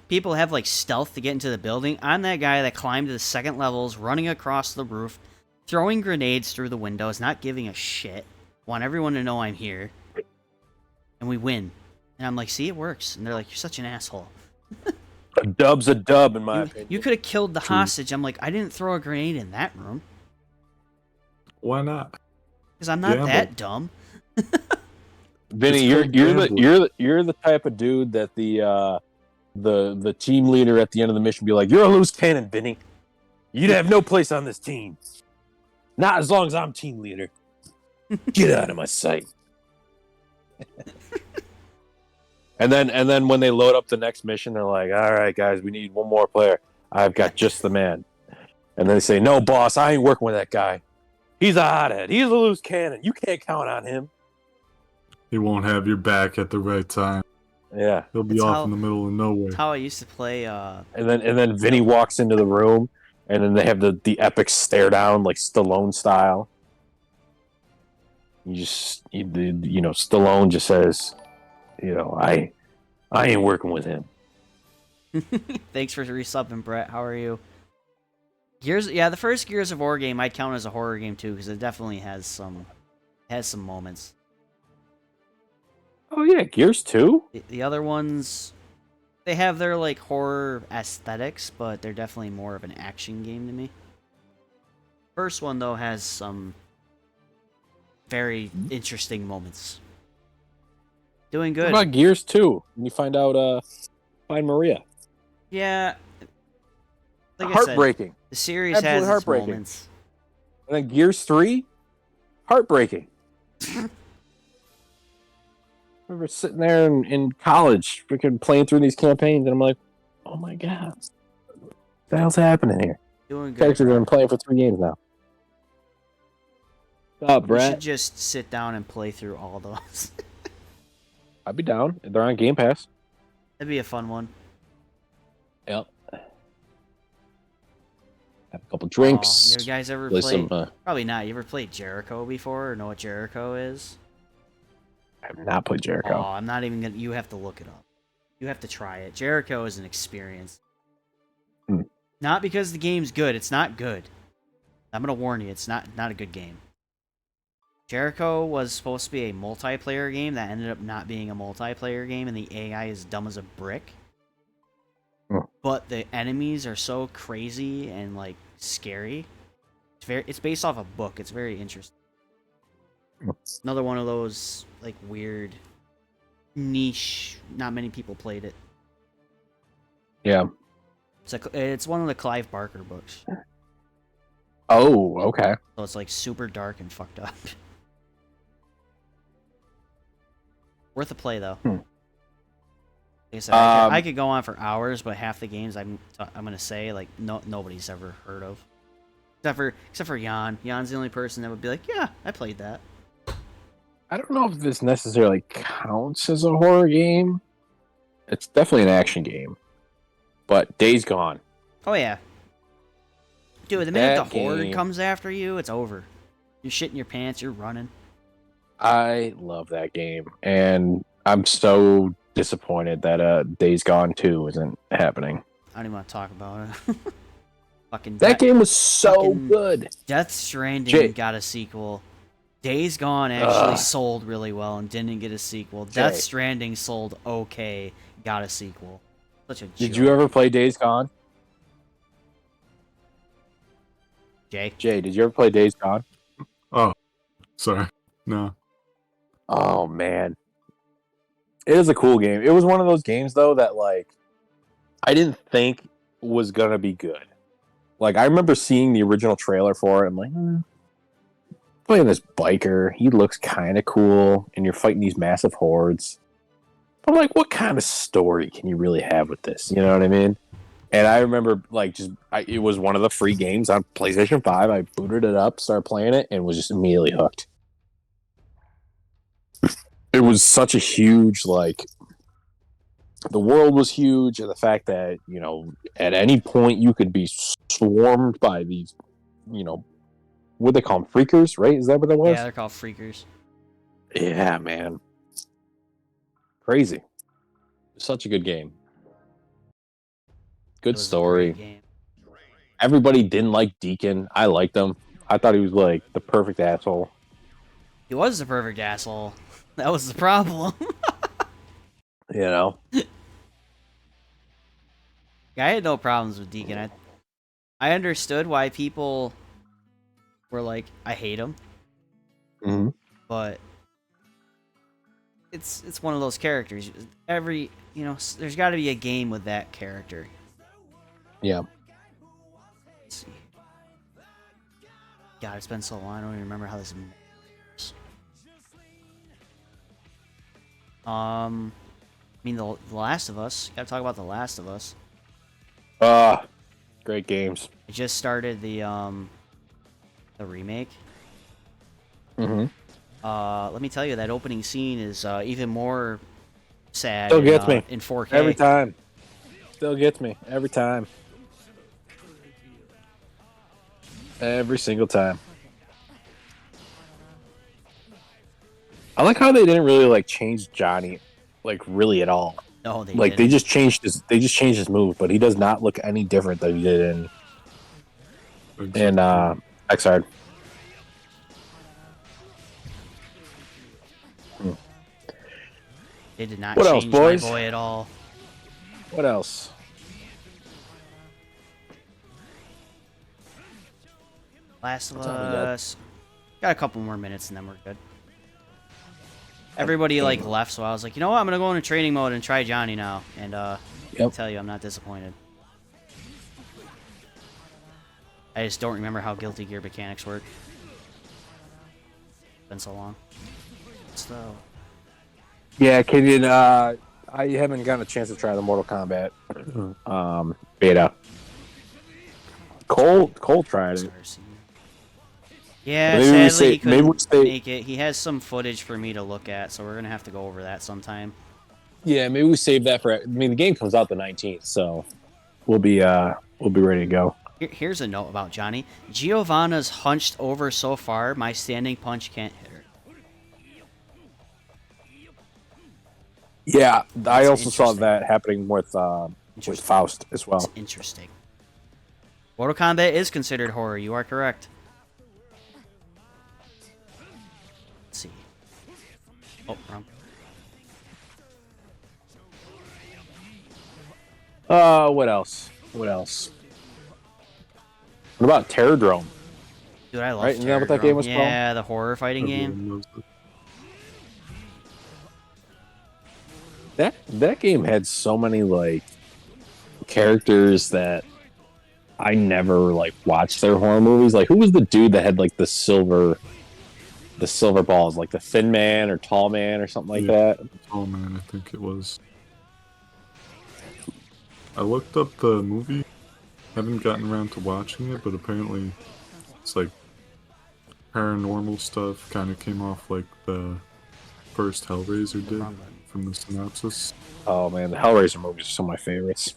Speaker 1: people have like stealth to get into the building. I'm that guy that climbed to the 2nd levels, running across the roof, throwing grenades through the windows, not giving a shit. Want everyone to know I'm here. And we win. And I'm like, see, it works. And they're like, you're such an asshole.
Speaker 2: A dub's a dub, in my opinion.
Speaker 1: You could have killed the hostage. I'm like, I didn't throw a grenade in that room.
Speaker 3: Why not?
Speaker 1: Because I'm not that dumb.
Speaker 2: Vinny, you're the type of dude that the team leader at the end of the mission be like, "You're a loose cannon, Vinny. You'd have no place on this team. Not as long as I'm team leader. Get out of my sight." And then when they load up the next mission, they're like, "All right, guys, we need one more player. I've got just the man." And then they say, "No, boss, I ain't working with that guy. He's a hothead. He's a loose cannon. You can't count on him."
Speaker 3: He won't have your back at the right time.
Speaker 2: Yeah.
Speaker 3: He'll be off in the middle of nowhere.
Speaker 1: That's how I used to play.
Speaker 2: And then Vinny walks into the room, and then they have the epic stare down, like Stallone style. Stallone just says, I ain't working with him.
Speaker 1: Thanks for resubbing, Brett. How are you? The first Gears of War game I'd count as a horror game too, because it definitely has some moments.
Speaker 2: Oh yeah, Gears 2?
Speaker 1: The other ones, they have their like horror aesthetics, but they're definitely more of an action game to me. First one though has some very interesting moments. Doing good.
Speaker 2: What about Gears 2? When you find Maria.
Speaker 1: Yeah. Like
Speaker 2: heartbreaking.
Speaker 1: I said, the series
Speaker 2: Absolutely
Speaker 1: has its moments.
Speaker 2: And then Gears 3, heartbreaking. I remember sitting there in college, freaking playing through these campaigns, and I'm like, oh my god. the hell's happening here?
Speaker 1: Doing good.
Speaker 2: Characters have
Speaker 1: bro.
Speaker 2: been playing for 3 games now. What's up,
Speaker 1: We
Speaker 2: Brett?
Speaker 1: should just sit down and play through all those.
Speaker 2: I'd be down. They're on Game Pass.
Speaker 1: That'd be a fun one.
Speaker 2: Yep. Have a couple drinks.
Speaker 1: You guys ever
Speaker 2: play
Speaker 1: played?
Speaker 2: some.
Speaker 1: Probably not. You ever played Jericho before or know what Jericho is?
Speaker 2: I have not played Jericho.
Speaker 1: Oh, I'm not even gonna. You have to look it up. You have to try it. Jericho is an experience.
Speaker 2: Hmm.
Speaker 1: Not because the game's good. It's not good. I'm gonna warn you. It's not a good game. Jericho was supposed to be a multiplayer game that ended up not being a multiplayer game, and the AI is dumb as a brick.
Speaker 2: Hmm.
Speaker 1: But the enemies are so crazy and like scary. It's based off a book. It's very interesting. Another one of those like weird niche. Not many people played it.
Speaker 2: Yeah.
Speaker 1: It's one of the Clive Barker books.
Speaker 2: Oh, okay.
Speaker 1: So it's like super dark and fucked up. Worth a play though.
Speaker 2: Hmm.
Speaker 1: Like I said, I could go on for hours, but half the games I'm gonna say like nobody's ever heard of, except for Jan. Jan's the only person that would be like, yeah, I played that.
Speaker 2: I don't know if this necessarily counts as a horror game. It's definitely an action game. But Days Gone.
Speaker 1: Oh yeah, dude. The minute
Speaker 2: That
Speaker 1: the horde
Speaker 2: game-
Speaker 1: comes after you, it's over. You're shitting your pants. You're running.
Speaker 2: I love that game. And I'm so disappointed that Days Gone 2 isn't happening.
Speaker 1: I don't even want to talk about it. Fucking
Speaker 2: That game was so
Speaker 1: fucking-
Speaker 2: good.
Speaker 1: Death Stranding
Speaker 2: Jay.
Speaker 1: got a sequel. Days Gone actually
Speaker 2: Ugh.
Speaker 1: sold really well and didn't get a sequel.
Speaker 2: Jay.
Speaker 1: Death Stranding sold okay, got a sequel. Such a joke.
Speaker 2: Did you ever play Days Gone?
Speaker 1: Jay?
Speaker 2: Jay, did you ever play Days Gone?
Speaker 3: Oh, sorry. No.
Speaker 2: Oh, man. It is a cool game. It was one of those games, though, that, like, I didn't think was going to be good. Like, I remember seeing the original trailer for it. I'm like, playing this biker. He looks kind of cool, and you're fighting these massive hordes. But, like, what kind of story can you really have with this? You know what I mean? And I remember, like, it was one of the free games on PlayStation 5. I booted it up, started playing it, and was just immediately hooked. It was such a huge, like, the world was huge, and the fact that, you know, at any point you could be swarmed by these, you know, what they call them, freakers, right? Is that what that was?
Speaker 1: Yeah, they're called Freakers.
Speaker 2: Yeah, man. Crazy. Such a good game.
Speaker 1: It
Speaker 2: Good
Speaker 1: was a
Speaker 2: story.
Speaker 1: great game.
Speaker 2: Everybody didn't like Deacon. I liked him. I thought he was, like, the perfect asshole.
Speaker 1: He was the perfect asshole. That was the problem.
Speaker 2: You know?
Speaker 1: Yeah, I had no problems with Deacon. I understood why people were like, I hate him,
Speaker 2: Mm-hmm.
Speaker 1: but it's one of those characters. There's got to be a game with that character.
Speaker 2: Yeah.
Speaker 1: Let's see. God, it's been so long. I don't even remember how this. I mean, the Last of Us. Gotta talk about The Last of Us.
Speaker 2: Great games.
Speaker 1: I just started the remake.
Speaker 2: Mm-hmm.
Speaker 1: Let me tell you, that opening scene is even more sad.
Speaker 2: Still gets me.
Speaker 1: In 4K.
Speaker 2: Every time. Still gets me. Every time. Every single time. I like how they didn't really, like, change Johnny, like, really at all.
Speaker 1: No, they
Speaker 2: Like,
Speaker 1: didn't.
Speaker 2: they just changed his move, but he does not look any different than he did in X-Hard.
Speaker 1: They did not
Speaker 2: What else,
Speaker 1: change
Speaker 2: boys?
Speaker 1: my boy at all.
Speaker 2: What else?
Speaker 1: Last of
Speaker 2: What's all we got?
Speaker 1: Us. Got a couple more minutes and then we're good. Everybody like left, so I was like, you know what? I'm gonna go into training mode and try Johnny now. And I tell you, I'm not disappointed. I just don't remember how Guilty Gear mechanics work. Been so long. So
Speaker 2: Yeah, Kenyon, I haven't gotten a chance to try the Mortal Kombat beta. Cole tried it.
Speaker 1: Yeah,
Speaker 2: Maybe we
Speaker 1: sadly
Speaker 2: say-
Speaker 1: he couldn't
Speaker 2: maybe we say-
Speaker 1: make it. He has some footage for me to look at, so we're gonna have to go over that sometime.
Speaker 2: Yeah, maybe we save that for. I mean, the game comes out the 19th, so we'll be ready to go.
Speaker 1: Here's a note about Johnny. Giovanna's hunched over so far, my standing punch can't hit her.
Speaker 2: Yeah, I
Speaker 1: That's
Speaker 2: also saw
Speaker 1: interesting.
Speaker 2: that happening with Faust as well.
Speaker 1: It's interesting. Mortal Kombat is considered horror. You are correct. Let's see. Oh, wrong.
Speaker 2: What else? What about Terror Drone?
Speaker 1: Dude, I love
Speaker 2: Right, isn't that what that
Speaker 1: Terror
Speaker 2: game was
Speaker 1: Drone.
Speaker 2: called?
Speaker 1: Yeah, the horror fighting game.
Speaker 3: Everyone knows it.
Speaker 2: That game had so many like characters that I never like watched their horror movies. Like, who was the dude that had like the silver balls, like the Thin Man or Tall Man or something like
Speaker 3: Yeah.
Speaker 2: that?
Speaker 3: Oh man, I think it was. I looked up the movie. Haven't gotten around to watching it, but apparently it's like paranormal stuff. Kind of came off like the first Hellraiser did from the synopsis.
Speaker 2: Oh man, the Hellraiser movies are some of my favorites.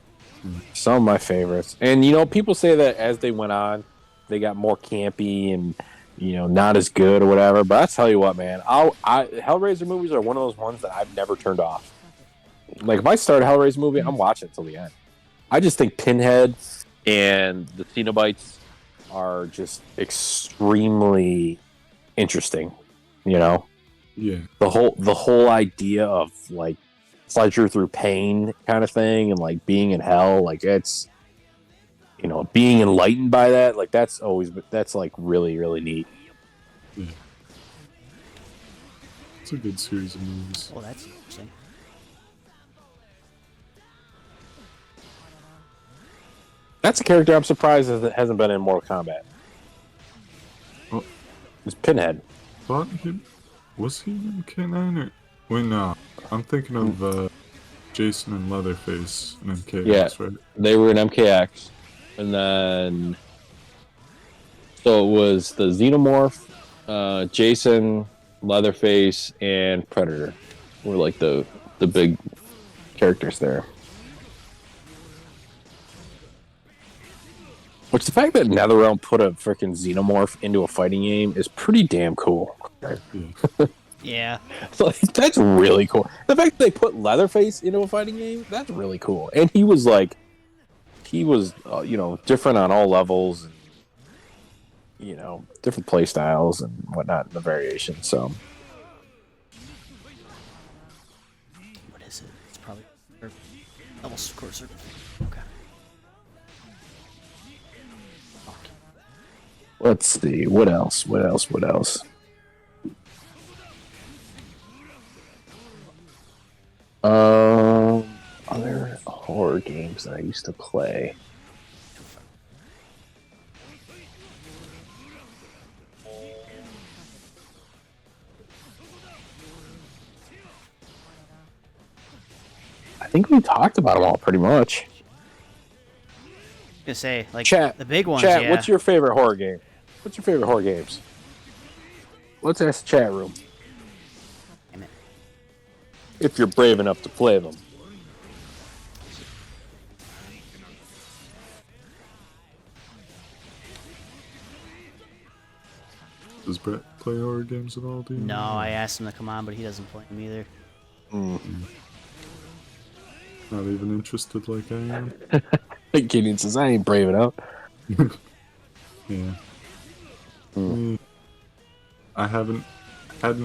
Speaker 2: Some of my favorites. And you know, people say that as they went on, they got more campy and not as good or whatever. But I tell you what, man, Hellraiser movies are one of those ones that I've never turned off. Like if I start a Hellraiser movie, I'm watching it till the end. I just think Pinhead and the Cenobites are just extremely interesting. Yeah, the whole idea of like pleasure through pain kind of thing, and like being in hell, like it's being enlightened by that, like that's like really, really neat.
Speaker 3: Yeah. It's a good series of movies.
Speaker 1: Oh, that's interesting.
Speaker 2: That's a character I'm surprised that hasn't been in Mortal Kombat.
Speaker 3: Oh.
Speaker 2: It's Pinhead.
Speaker 3: Thought he was he in K9 or wait, no, I'm thinking of Jason and Leatherface in MKX, right?
Speaker 2: They were in MKX, and then so it was the Xenomorph, Jason, Leatherface, and Predator were like the big characters there. Which the fact that NetherRealm put a freaking Xenomorph into a fighting game is pretty damn cool.
Speaker 3: Yeah.
Speaker 1: Yeah.
Speaker 2: Like, that's really cool. The fact that they put Leatherface into a fighting game, that's really cool. And he was different on all levels, and different play styles and whatnot in the variation. So,
Speaker 1: What is it? It's probably double score circle. Okay.
Speaker 2: let's see. What else? Other horror games that I used to play. I think we talked about them all pretty much.
Speaker 1: Gonna say like
Speaker 2: Chat,
Speaker 1: the big ones.
Speaker 2: Chat,
Speaker 1: Yeah.
Speaker 2: what's your favorite horror game? What's your favorite horror games? Let's ask the chat room.
Speaker 1: Damn it.
Speaker 2: If you're brave enough to play them.
Speaker 3: Does Brett play horror games at all? Do you
Speaker 1: No,
Speaker 3: know?
Speaker 1: I asked him to come on, but he doesn't play them either.
Speaker 3: Not even interested like I am.
Speaker 2: Gideon says, I ain't brave enough.
Speaker 3: Yeah. I hadn't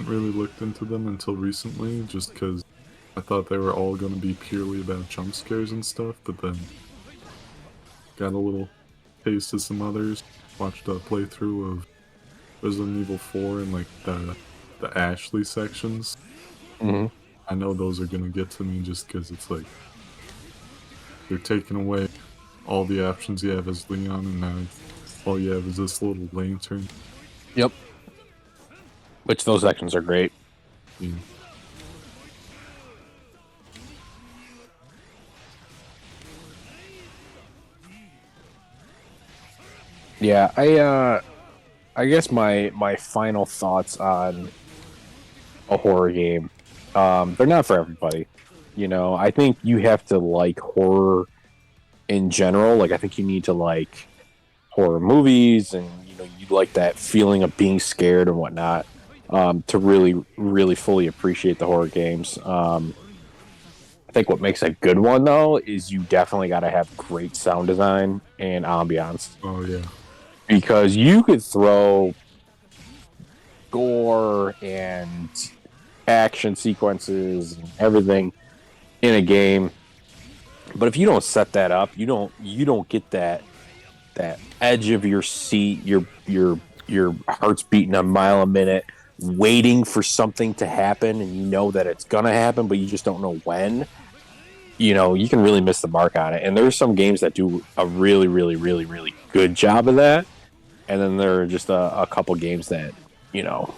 Speaker 3: really looked into them until recently, just because I thought they were all going to be purely about jump scares and stuff, but then got a little taste of some others. Watched a playthrough of Resident Evil 4 and like the Ashley sections.
Speaker 2: Mm-hmm.
Speaker 3: I know those are going to get to me just because it's like they're taking away all the options you have as Leon, and now all you have is this little lantern.
Speaker 2: Yep. Which those sections are great.
Speaker 3: Yeah.
Speaker 2: Yeah, I guess my final thoughts on a horror game. They're not for everybody. You know, I think you have to like horror in general. Like, I think you need to like horror movies, and you know, you like that feeling of being scared and whatnot, to really fully appreciate the horror games. I think what makes a good one though is you definitely got to have great sound design and ambiance,
Speaker 3: Oh yeah.
Speaker 2: because you could throw gore and action sequences and everything in a game, but if you don't set that up, you don't get that edge of your seat, your heart's beating a mile a minute, waiting for something to happen, and you know that it's gonna happen, but you just don't know when. You know, you can really miss the mark on it. And there's some games that do a really good job of that, and then there are just a couple games that, you know,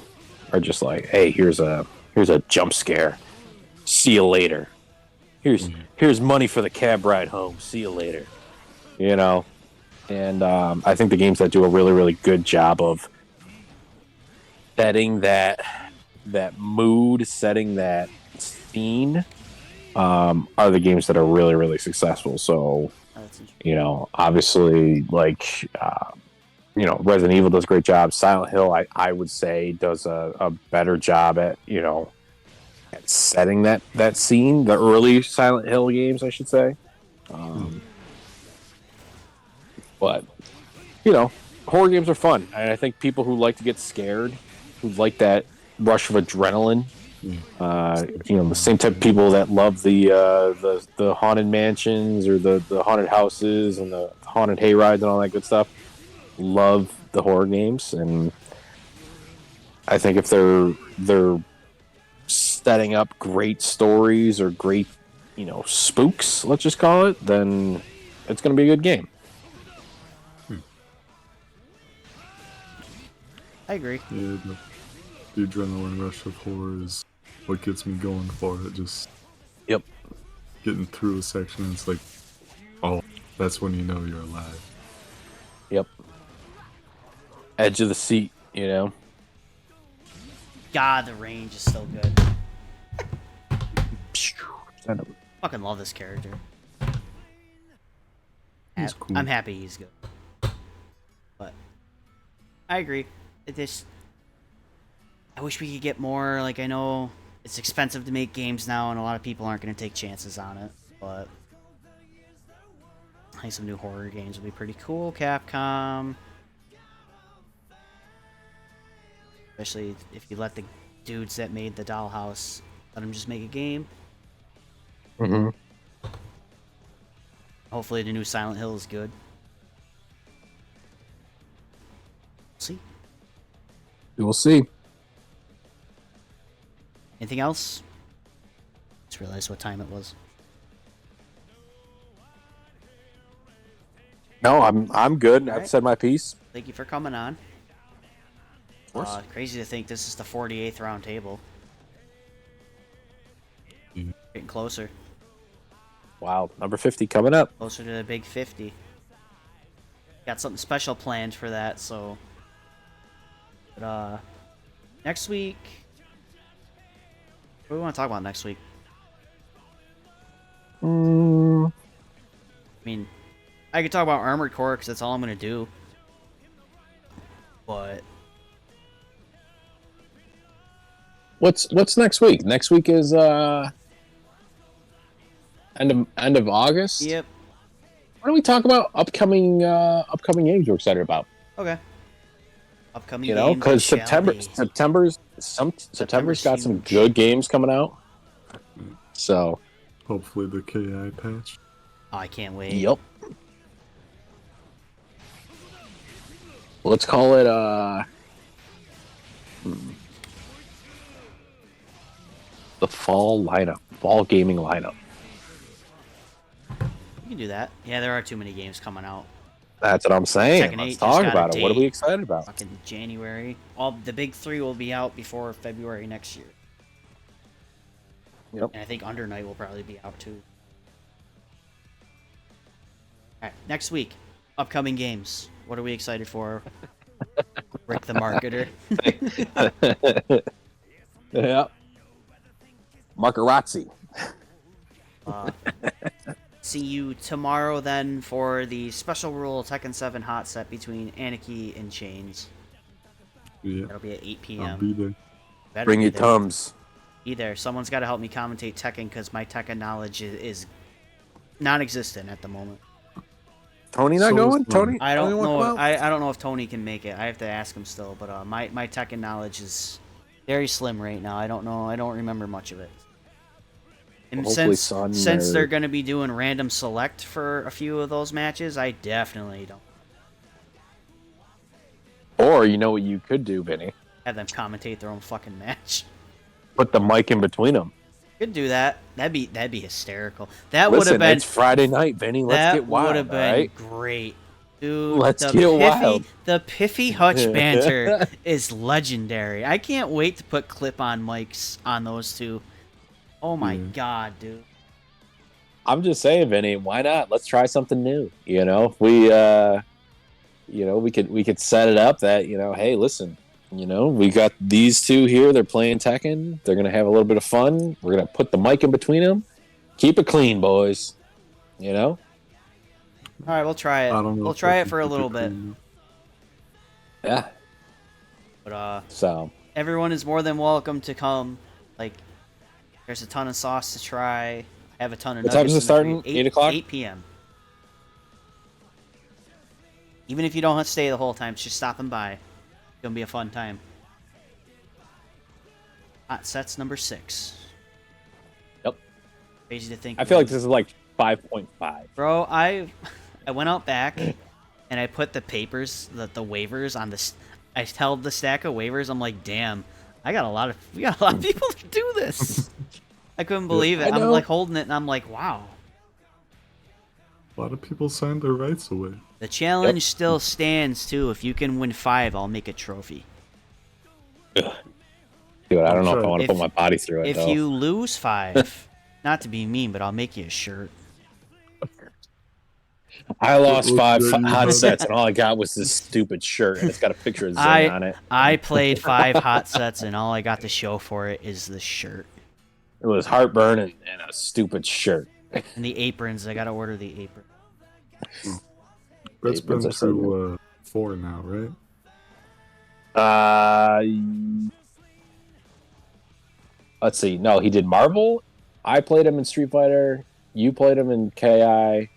Speaker 2: are just like, hey, here's a jump scare. See you later. Here's money for the cab ride home. See you later. You know, and I think the games that do a really good job of setting that mood, setting that scene, are the games that are really successful. So,
Speaker 1: That's interesting.
Speaker 2: you know, obviously, like, you know, Resident Evil does a great job. Silent Hill, I would say, does a better job at, you know, at setting that scene. The early Silent Hill games, I should say. But, you know, horror games are fun, and I think people who like to get scared, who like that rush of adrenaline, you know, the same type of people that love the haunted mansions, or the haunted houses and the haunted hay rides and all that good stuff, love the horror games. And I think if they're setting up great stories or great, you know, spooks, let's just call it, then it's going to be a good game.
Speaker 1: I agree.
Speaker 3: Yeah, the adrenaline rush of horror is what gets me going for it. Just
Speaker 2: Yep.
Speaker 3: getting through a section, it's like, oh, that's when you know you're alive.
Speaker 2: Yep. Edge of the seat, you know.
Speaker 1: God, the range is so good. Fucking love this character.
Speaker 3: He's cool.
Speaker 1: I'm happy he's good. But I agree. It just, I wish we could get more. Like, I know it's expensive to make games now, and a lot of people aren't going to take chances on it. But I think some new horror games would be pretty cool. Capcom, especially if you let the dudes that made the Dollhouse, let them just make a game.
Speaker 2: Mm-hmm.
Speaker 1: Hopefully, the new Silent Hill is good. See.
Speaker 2: We will see.
Speaker 1: Anything else? Just realized what time it was.
Speaker 2: No, I'm good.
Speaker 1: All
Speaker 2: I've
Speaker 1: right.
Speaker 2: said my piece.
Speaker 1: Thank you for coming on.
Speaker 2: Of course.
Speaker 1: Crazy to think this is the 48th round table.
Speaker 3: Mhm.
Speaker 1: Getting closer.
Speaker 2: Wow, number 50 coming up.
Speaker 1: Closer to the big 50. Got something special planned for that, so... But, next week... What do we want to talk about next week? I mean, I could talk about Armored Core, because that's all I'm going to do. But...
Speaker 2: What's next week? Next week is end of August.
Speaker 1: Yep.
Speaker 2: Why don't we talk about upcoming games we're excited about?
Speaker 1: Okay. Upcoming
Speaker 2: You know,
Speaker 1: games
Speaker 2: because
Speaker 1: shall be.
Speaker 2: September's got some
Speaker 1: huge.
Speaker 2: good games coming out. So,
Speaker 3: Hopefully the KI patch.
Speaker 1: Oh, I can't wait.
Speaker 2: yep. Let's call it the fall gaming lineup.
Speaker 1: You can do that. Yeah, there are too many games coming out.
Speaker 2: That's what I'm saying.
Speaker 1: Tekken 8
Speaker 2: Let's
Speaker 1: just
Speaker 2: talk
Speaker 1: got a
Speaker 2: about it. What are we
Speaker 1: date.
Speaker 2: excited about?
Speaker 1: Fucking January. All the big three will be out before February next year.
Speaker 2: Yep.
Speaker 1: And I think Under Night will probably be out too. Alright, next week. Upcoming games. What What are we excited for? Rick the Marketer.
Speaker 2: Yeah. Marcarazzi.
Speaker 1: See you tomorrow then for the special rule Tekken 7 hot set between Anarchy and Chains.
Speaker 3: Yeah.
Speaker 1: That'll be at 8
Speaker 3: I'll
Speaker 1: p.m.
Speaker 3: be there.
Speaker 1: Better
Speaker 2: Bring
Speaker 1: be
Speaker 2: your
Speaker 1: there.
Speaker 2: Tums.
Speaker 1: Be there. Someone's got to help me commentate Tekken because my Tekken knowledge is non-existent at the moment.
Speaker 2: Tony not
Speaker 3: So
Speaker 2: going?
Speaker 3: is mine.
Speaker 2: Tony?
Speaker 1: I
Speaker 2: Tony
Speaker 1: don't
Speaker 2: wanna
Speaker 1: know.
Speaker 2: come out?
Speaker 1: I don't know if Tony can make it. I have to ask him still. But my Tekken knowledge is very slim right now. I don't know. I don't remember much of it. And
Speaker 2: Hopefully
Speaker 1: since
Speaker 2: Son
Speaker 1: they're
Speaker 2: or-
Speaker 1: going to be doing random select for a few of those matches, I definitely don't
Speaker 2: Or you know what you could do, Vinny?
Speaker 1: have them commentate their own fucking match.
Speaker 2: Put the mic in between them.
Speaker 1: Could do that. That'd be hysterical. That would have
Speaker 2: Listen,
Speaker 1: been
Speaker 2: it's Friday night, Vinny. Let's
Speaker 1: that
Speaker 2: get wild,
Speaker 1: would have been
Speaker 2: right?
Speaker 1: great. Dude,
Speaker 2: Let's
Speaker 1: the
Speaker 2: get
Speaker 1: Piffy,
Speaker 2: wild.
Speaker 1: The Piffy Hutch banter is legendary. I can't wait to put clip-on mics on those two. Oh my god, dude.
Speaker 2: I'm just saying, Vinny, why not? Let's try something new. You know, we could set it up that, hey, listen, we got these two here. They're playing Tekken. They're gonna have a little bit of fun. We're gonna put the mic in between them. Keep it clean, boys.
Speaker 1: All right, we'll try it.
Speaker 3: I don't know.
Speaker 1: We'll
Speaker 3: if
Speaker 1: try
Speaker 3: I
Speaker 1: it
Speaker 3: can
Speaker 1: for a
Speaker 3: keep
Speaker 1: little bit.
Speaker 3: clean.
Speaker 2: Yeah.
Speaker 1: But
Speaker 2: So
Speaker 1: everyone is more than welcome to come. Like, there's a ton of sauce to try. I have a ton of
Speaker 2: What time is
Speaker 1: nuggets
Speaker 2: it
Speaker 1: in the
Speaker 2: starting?
Speaker 1: fridge.
Speaker 2: 8 o'clock?
Speaker 1: 8 p.m. Even if you don't have to stay the whole time, it's just stopping by. It's gonna be a fun time. Hot sets number 6.
Speaker 2: Yep.
Speaker 1: Crazy to think.
Speaker 2: I feel like this is like 5.5.
Speaker 1: Bro, I went out back and I put the papers, the waivers on the. I held the stack of waivers. I'm like, damn, we got a lot of people to do this. I couldn't believe it.
Speaker 2: I
Speaker 1: I'm
Speaker 2: know.
Speaker 1: like holding it and I'm like, wow.
Speaker 3: A lot of people signed their rights away.
Speaker 1: The challenge still stands too. If you can win 5, I'll make a trophy.
Speaker 2: Dude, I don't know if I
Speaker 3: If-
Speaker 2: want to put my body through it.
Speaker 1: If
Speaker 2: though.
Speaker 1: you lose 5, not to be mean, but I'll make you a shirt.
Speaker 2: I lost
Speaker 3: What
Speaker 2: 5
Speaker 3: shirt you
Speaker 2: hot
Speaker 3: had?
Speaker 2: sets, and all I got was this stupid shirt, and it's got a picture of Zane on it.
Speaker 1: I played 5 hot sets and all I got to show for it is the shirt.
Speaker 2: It was heartburn and a stupid shirt.
Speaker 1: And the aprons. I gotta order the apron.
Speaker 3: That's been
Speaker 2: Aprons are so
Speaker 3: through 4 now, right?
Speaker 2: Let's see. No, he did Marvel. I played him in Street Fighter. You played him in KI.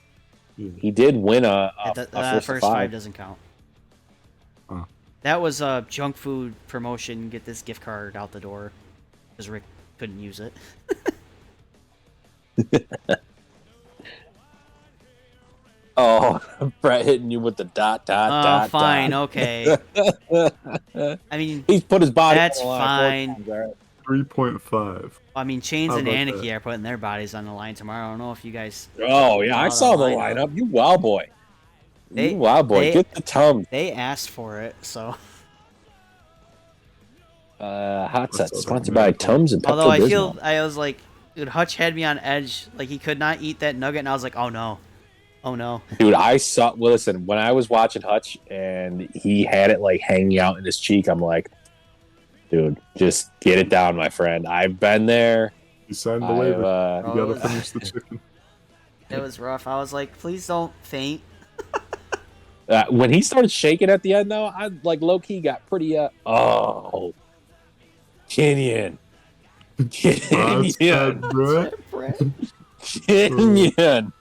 Speaker 3: Yeah.
Speaker 2: He did win a
Speaker 1: The
Speaker 2: first,
Speaker 1: first
Speaker 2: of
Speaker 1: 5 doesn't count.
Speaker 3: Huh.
Speaker 1: That was a junk food promotion. Get this gift card out the door. Because Rick couldn't use it.
Speaker 2: Oh, Brett hitting you with the dot.
Speaker 1: Oh, fine.
Speaker 2: dot.
Speaker 1: Okay. I mean,
Speaker 2: He's put his body.
Speaker 1: That's
Speaker 2: on the line
Speaker 1: fine.
Speaker 2: 4 times, all right?
Speaker 3: 3.5.
Speaker 1: Chains
Speaker 3: How
Speaker 1: and
Speaker 3: about
Speaker 1: Anarchy
Speaker 3: that?
Speaker 1: are putting their bodies on the line tomorrow. I don't know if you guys.
Speaker 2: Oh yeah, I
Speaker 1: Out
Speaker 2: saw
Speaker 1: of
Speaker 2: the
Speaker 1: lineup.
Speaker 2: lineup. You wow boy.
Speaker 1: They-
Speaker 2: You wow boy.
Speaker 1: they-
Speaker 2: Get the Tums.
Speaker 1: They asked for it, so.
Speaker 2: Hot set
Speaker 3: What's up,
Speaker 2: sponsored
Speaker 3: man?
Speaker 2: by Tums and Pepto
Speaker 1: Although I
Speaker 2: Bismol.
Speaker 1: feel, I was like, dude, Hutch had me on edge. Like, he could not eat that nugget, and I was like, oh no. Oh no.
Speaker 2: Dude, I saw. Well, listen, when I was watching Hutch and he had it like hanging out in his cheek, I'm like, dude, just get it down, my friend. I've been there.
Speaker 3: You signed the
Speaker 2: I've,
Speaker 3: waiver.
Speaker 1: Oh,
Speaker 3: You
Speaker 1: it
Speaker 3: gotta
Speaker 1: was-
Speaker 3: finish the chicken.
Speaker 1: It was rough. I was like, please don't faint.
Speaker 2: When he started shaking at the end, though, I like low key got pretty. Oh, Kenyon,
Speaker 3: That's
Speaker 2: Kenyon,
Speaker 3: bad, bro.
Speaker 2: Kenyon.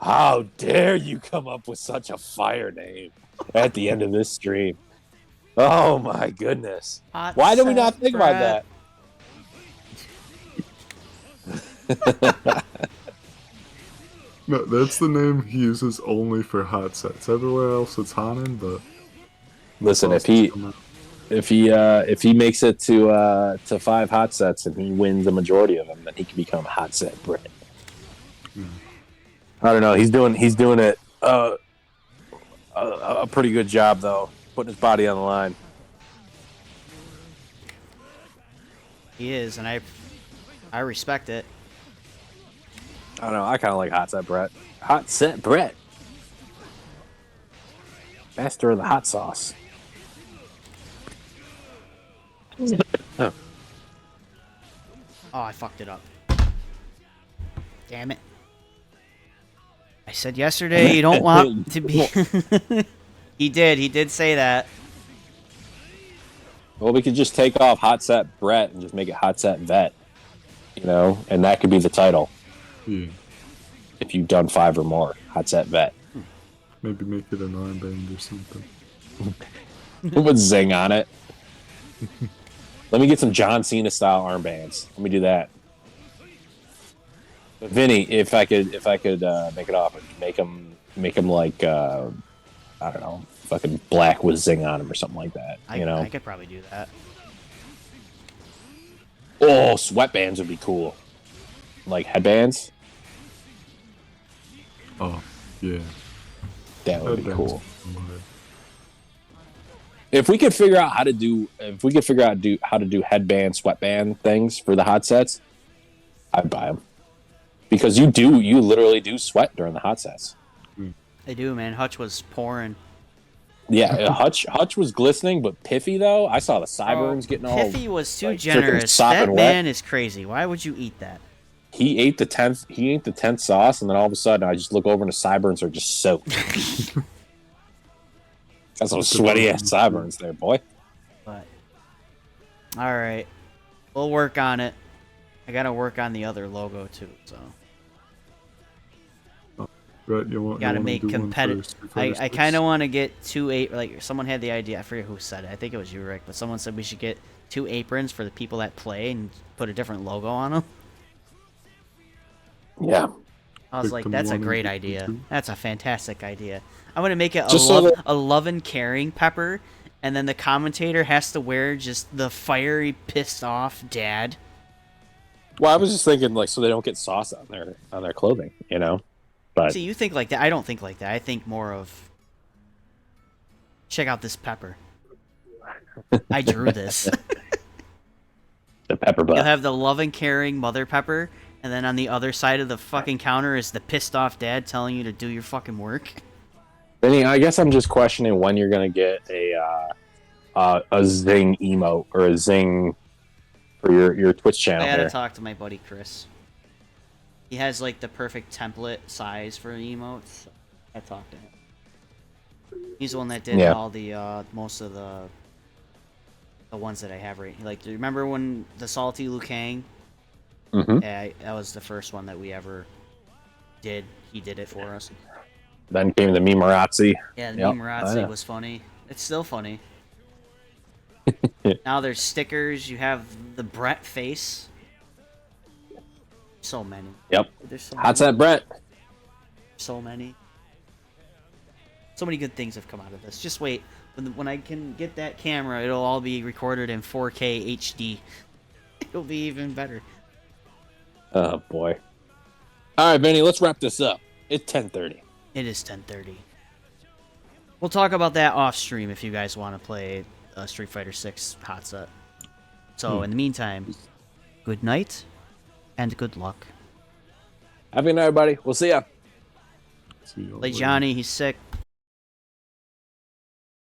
Speaker 2: How dare you come up with such a fire name at the end of this stream? Oh my goodness!
Speaker 1: Hot
Speaker 2: Why did we
Speaker 1: set
Speaker 2: not think about
Speaker 1: Brett.
Speaker 2: that?
Speaker 3: No, that's the name he uses only for hot sets. Everywhere else it's Hanan, but
Speaker 2: Listen,
Speaker 3: sauce
Speaker 2: if
Speaker 3: has come out.
Speaker 2: if he makes it to 5 hot sets and he wins the majority of them, then he can become hot set Brit. I don't know. He's doing it a pretty good job though, putting his body on the line.
Speaker 1: He is, and I respect it.
Speaker 2: I don't know. I kind of like hot set Brett. Hot set Brett. Master of the hot sauce.
Speaker 1: Oh, I fucked it up. Damn it. I said yesterday you don't want to be... He did say that.
Speaker 2: Well, we could just take off Hot Set Brett and just make it Hot Set Vet. You know, and that could be the title.
Speaker 3: Yeah.
Speaker 2: If you've done 5 or more. Hot Set Vet.
Speaker 3: Maybe make it an armband or something.
Speaker 2: With Zing on it. Let me get some John Cena style armbands. Let me do that. But Vinny, if I could make it offer, make them like I don't know, fucking black with Zing on them or something like that. You know,
Speaker 1: I could probably do that.
Speaker 2: oh, sweatbands would be cool. Like headbands.
Speaker 3: Oh, yeah.
Speaker 2: That would be
Speaker 3: Headbands.
Speaker 2: cool. If we could figure out how to do headband, sweatband things for the hot sets, I'd buy them. Because you literally do sweat during the hot sets.
Speaker 1: I do, man. Hutch was pouring.
Speaker 2: Yeah, Hutch was glistening, but Piffy though, I saw the sideburns getting all.
Speaker 1: Piffy was too
Speaker 2: like, freaking
Speaker 1: generous.
Speaker 2: sopping
Speaker 1: That
Speaker 2: wet.
Speaker 1: man is crazy. Why would you eat that?
Speaker 2: He ate the 10th. He ate the 10th sauce, and then all of a sudden, I just look over and the sideburns are just soaked. Got some sweaty ass sideburns there, boy.
Speaker 1: But all right, we'll work on it. I gotta work on the other logo too. So
Speaker 3: Right, you
Speaker 1: gotta
Speaker 3: wanna
Speaker 1: make
Speaker 3: do one for
Speaker 1: competitive.
Speaker 3: Street Fighter
Speaker 1: I
Speaker 3: 6?
Speaker 1: kind of want to get 2 like someone had the idea. I forget who said it. I think it was you, Rick. But someone said we should get 2 aprons for the people that play and put a different logo on them.
Speaker 2: Yeah.
Speaker 1: I was like,
Speaker 3: Victim
Speaker 1: that's a
Speaker 3: 1 and
Speaker 1: great
Speaker 3: Victim
Speaker 1: idea.
Speaker 3: 2.
Speaker 1: That's a fantastic idea. I'm gonna make it
Speaker 2: Just so that-
Speaker 1: a love and caring pepper, and then the commentator has to wear just the fiery, pissed off dad.
Speaker 2: Well, I was just thinking, like, so they don't get sauce on their clothing, you know. But
Speaker 1: See, you think like that. I don't think like that. I think more of, check out this pepper. I drew this.
Speaker 2: the pepper
Speaker 1: You'll
Speaker 2: butt.
Speaker 1: have the love and caring mother pepper, and then on the other side of the fucking counter is the pissed off dad telling you to do your fucking work.
Speaker 2: Benny, I guess I'm just questioning when you're gonna get a Zing emote or a Zing for your Twitch channel
Speaker 1: I gotta
Speaker 2: here.
Speaker 1: talk to my buddy Chris. He has like the perfect template size for emotes. So I talked to him. He's the one that did
Speaker 2: Yeah.
Speaker 1: all the most of the ones that I have right. Like, do you remember when the salty Liu Kang?
Speaker 2: Mm-hmm.
Speaker 1: Yeah, that was the first one that we ever did. He did it for us.
Speaker 2: Then came the Mimarazi.
Speaker 1: Yeah, the
Speaker 2: Yep,
Speaker 1: Mimarazi
Speaker 2: I know.
Speaker 1: was funny. It's still funny. Now there's stickers. You have the Brett face. So many.
Speaker 2: Yep.
Speaker 1: There's so
Speaker 2: How's
Speaker 1: many.
Speaker 2: that, Brett?
Speaker 1: So many. So many good things have come out of this. Just wait. When I can get that camera, it'll all be recorded in 4K HD. It'll be even better.
Speaker 2: Oh boy. All right, Benny, let's wrap this up. It's 10:30.
Speaker 1: It is 10:30. We'll talk about that off stream if you guys want to play Street Fighter 6 hot set. So in the meantime, good night and good luck.
Speaker 2: Have a good night, everybody. We'll see ya.
Speaker 3: See y'all
Speaker 1: Play
Speaker 3: later.
Speaker 1: Johnny, he's sick.